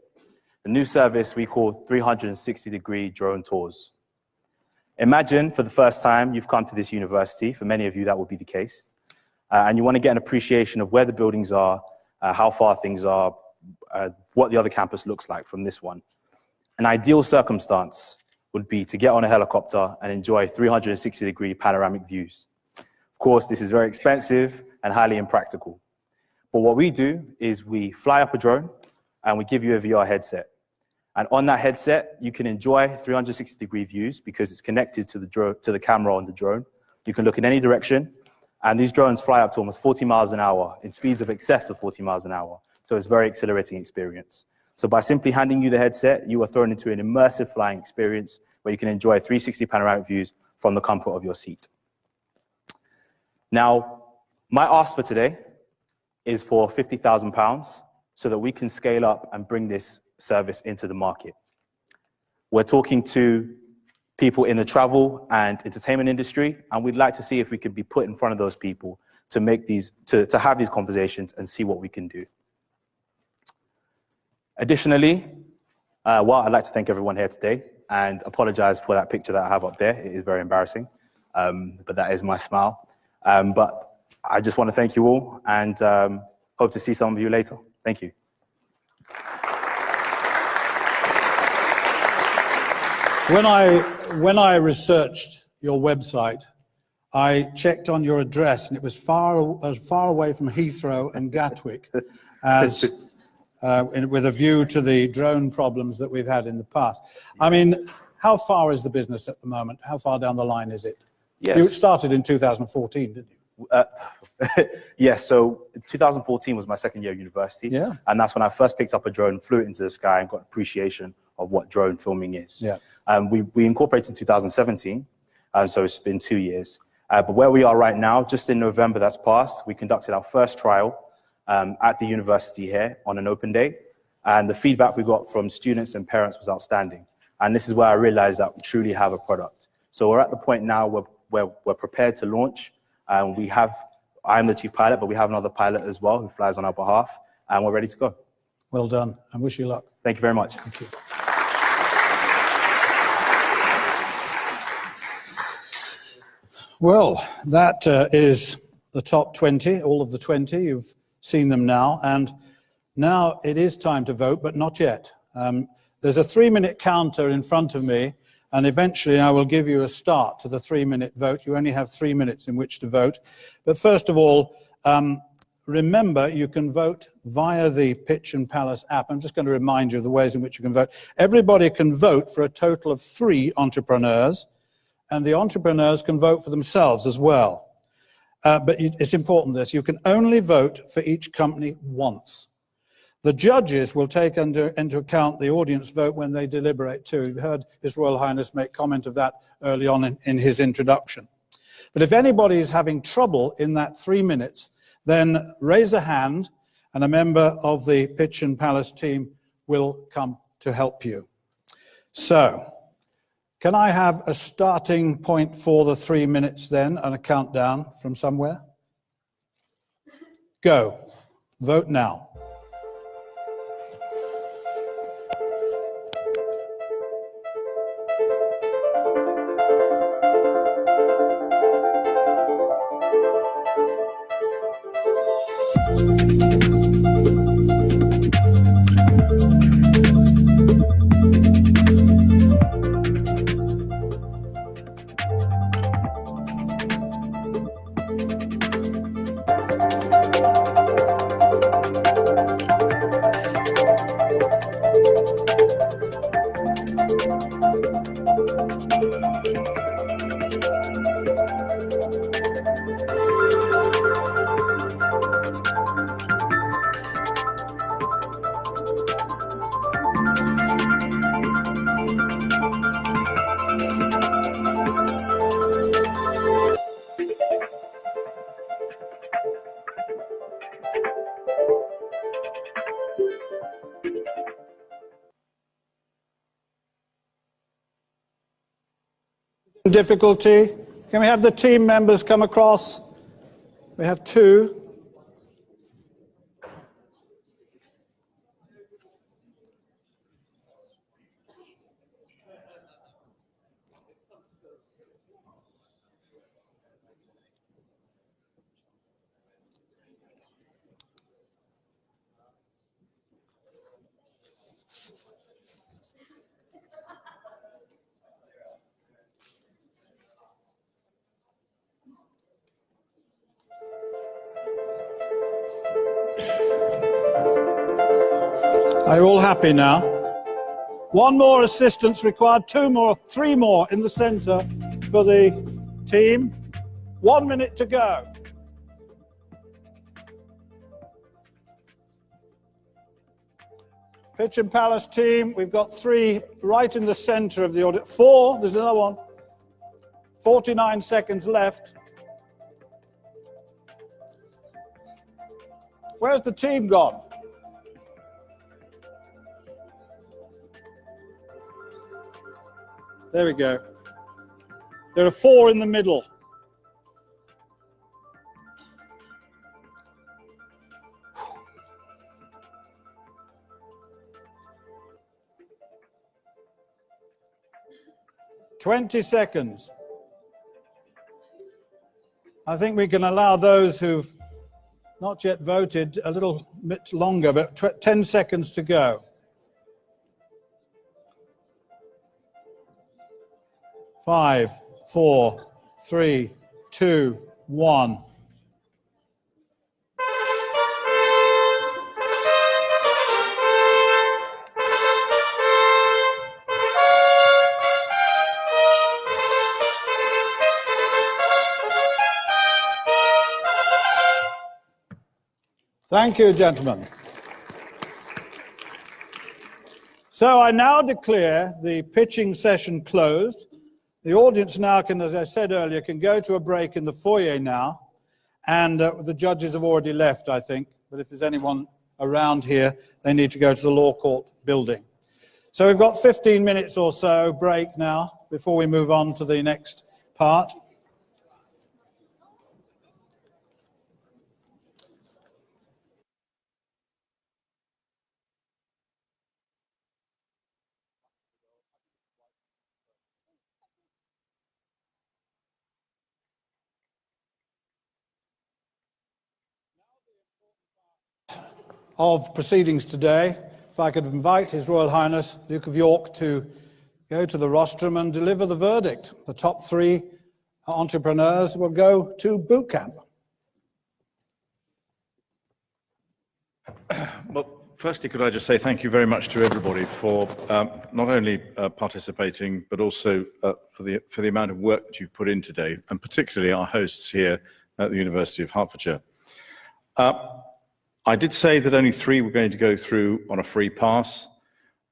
the new service we call 360-degree drone tours. Imagine for the first time you've come to this university, for many of you that will be the case, and you want to get an appreciation of where the buildings are, how far things are, what the other campus looks like from this one. An ideal circumstance would be to get on a helicopter and enjoy 360-degree panoramic views. Of course, this is very expensive and highly impractical. But what we do is we fly up a drone and we give you a VR headset. And on that headset, you can enjoy 360-degree views because it's connected to the camera on the drone. You can look in any direction, and these drones fly up to almost 40 miles an hour in speeds of excess of 40 miles an hour. So it's a very exhilarating experience. So by simply handing you the headset, you are thrown into an immersive flying experience where you can enjoy 360 panoramic views from the comfort of your seat. Now, my ask for today is for £50,000 so that we can scale up and bring this service into the market. We're talking to people in the travel and entertainment industry, and we'd like to see if we could be put in front of those people to make these, to have these conversations and see what we can do. Additionally, well, I'd like to thank everyone here today and apologize for that picture that I have up there. It is very embarrassing, but that is my smile. But I just want to thank you all and hope to see some of you later. Thank you. When I researched your website, I checked on your address, and it was as far away from Heathrow and Gatwick as with a view to the drone problems that we've had in the past. I mean, how far is the business at the moment? How far down the line is it? Yes. You started in 2014, didn't you? Yes, so 2014 was my second year of university. Yeah. And that's when I first picked up a drone, flew it into the sky, and got appreciation of what drone filming is. Yeah. We incorporated in 2017, so it's been 2 years. But where we are right now, just in November that's passed, we conducted our first trial at the university here on an open day. And the feedback we got from students and parents was outstanding. And this is where I realized that we truly have a product. So we're at the point now where we're prepared to launch. I'm the chief pilot, but we have another pilot as well who flies on our behalf, and we're ready to go. Well done, and wish you luck. Thank you very much. Thank you. Well, that is the top 20, all of the 20. You've seen them now, and now it is time to vote, but not yet. There's a 3-minute counter in front of me, and eventually I will give you a start to the 3-minute vote. You only have 3 minutes in which to vote. But first of all, remember, you can vote via the Pitch and Palace app. I'm just going to remind you of the ways in which you can vote. Everybody can vote for a total of 3 entrepreneurs, and the entrepreneurs can vote for themselves as well. But it's important this, you can only vote for each company once. The judges will take into account the audience vote when they deliberate too. You heard His Royal Highness make comment of that early on in his introduction. But if anybody is having trouble in that 3 minutes, then raise a hand and a member of the Pitch and Palace team will come to help you. So, can I have a starting point for the 3 minutes then and a countdown from somewhere? Go. Vote now. Difficulty. Can we have the team members come across? We have 2. Are you all happy now? 1 more assistance required, 2 more, 3 more in the centre for the team. 1 minute to go. Pitch and Palace team, we've got 3 right in the centre of the audience. 4, there's another one. 49 seconds left. Where's the team gone? There we go. There are 4 in the middle. "20 seconds. I think we can allow those who've not yet voted a little bit longer, but 10 seconds to go. 5, 4, 3, 2, 1. Thank you, gentlemen. So I now declare the pitching session closed. The audience now can, as I said earlier, can go to a break in the foyer now. And the judges have already left, I think. But if there's anyone around here, they need to go to the Law Court building. So we've got 15 minutes or so break now before we move on to the next part. Of proceedings today, if I could invite His Royal Highness Duke of York to go to the rostrum and deliver the verdict. The top 3 entrepreneurs will go to boot camp. Well, firstly, could I just say thank you very much to everybody for not only participating, but also for the amount of work that you've put in today, and particularly our hosts here at the University of Hertfordshire. I did say that only 3 were going to go through on a free pass.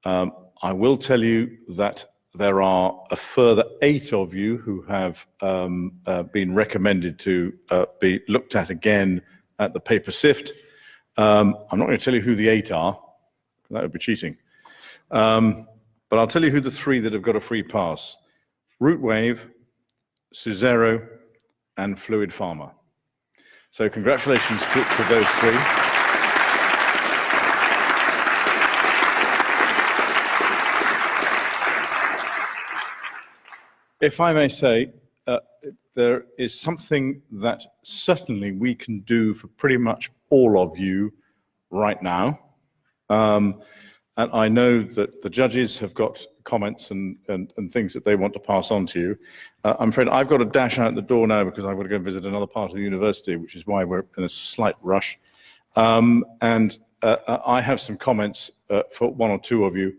I will tell you that there are a further 8 of you who have been recommended to be looked at again at the paper sift. I'm not going to tell you who the 8 are. That would be cheating. But I'll tell you who the 3 that have got a free pass. Rootwave, Suzero, and Fluid Pharma. So congratulations to those 3. If I may say, there is something that certainly we can do for pretty much all of you right now. And I know that the judges have got comments and things that they want to pass on to you. I'm afraid I've got to dash out the door now because I've got to go and visit another part of the university, which is why we're in a slight rush. I have some comments for 1 or 2 of you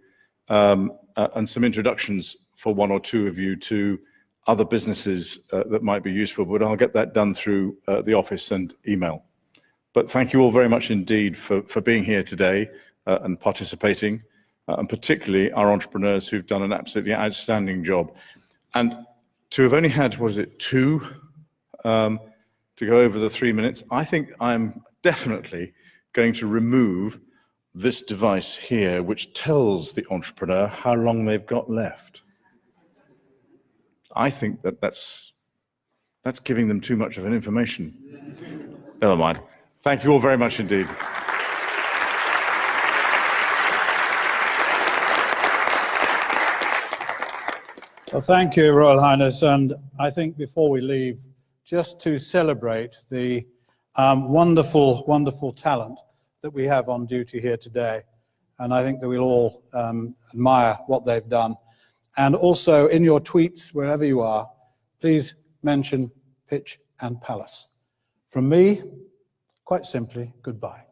and some introductions for 1 or 2 of you to other businesses that might be useful, but I'll get that done through the office and email. But thank you all very much indeed for being here today and participating, and particularly our entrepreneurs who've done an absolutely outstanding job. And to have only had, what is it, 2 to go over the 3 minutes, I think I'm definitely going to remove this device here, which tells the entrepreneur how long they've got left. I think that's giving them too much of an information. Never mind. Thank you all very much indeed. Well, thank you, Royal Highness. And I think before we leave, just to celebrate the wonderful, wonderful talent that we have on duty here today. And I think that we'll all admire what they've done. And also in your tweets, wherever you are, please mention Pitch and Palace. From me, quite simply, goodbye.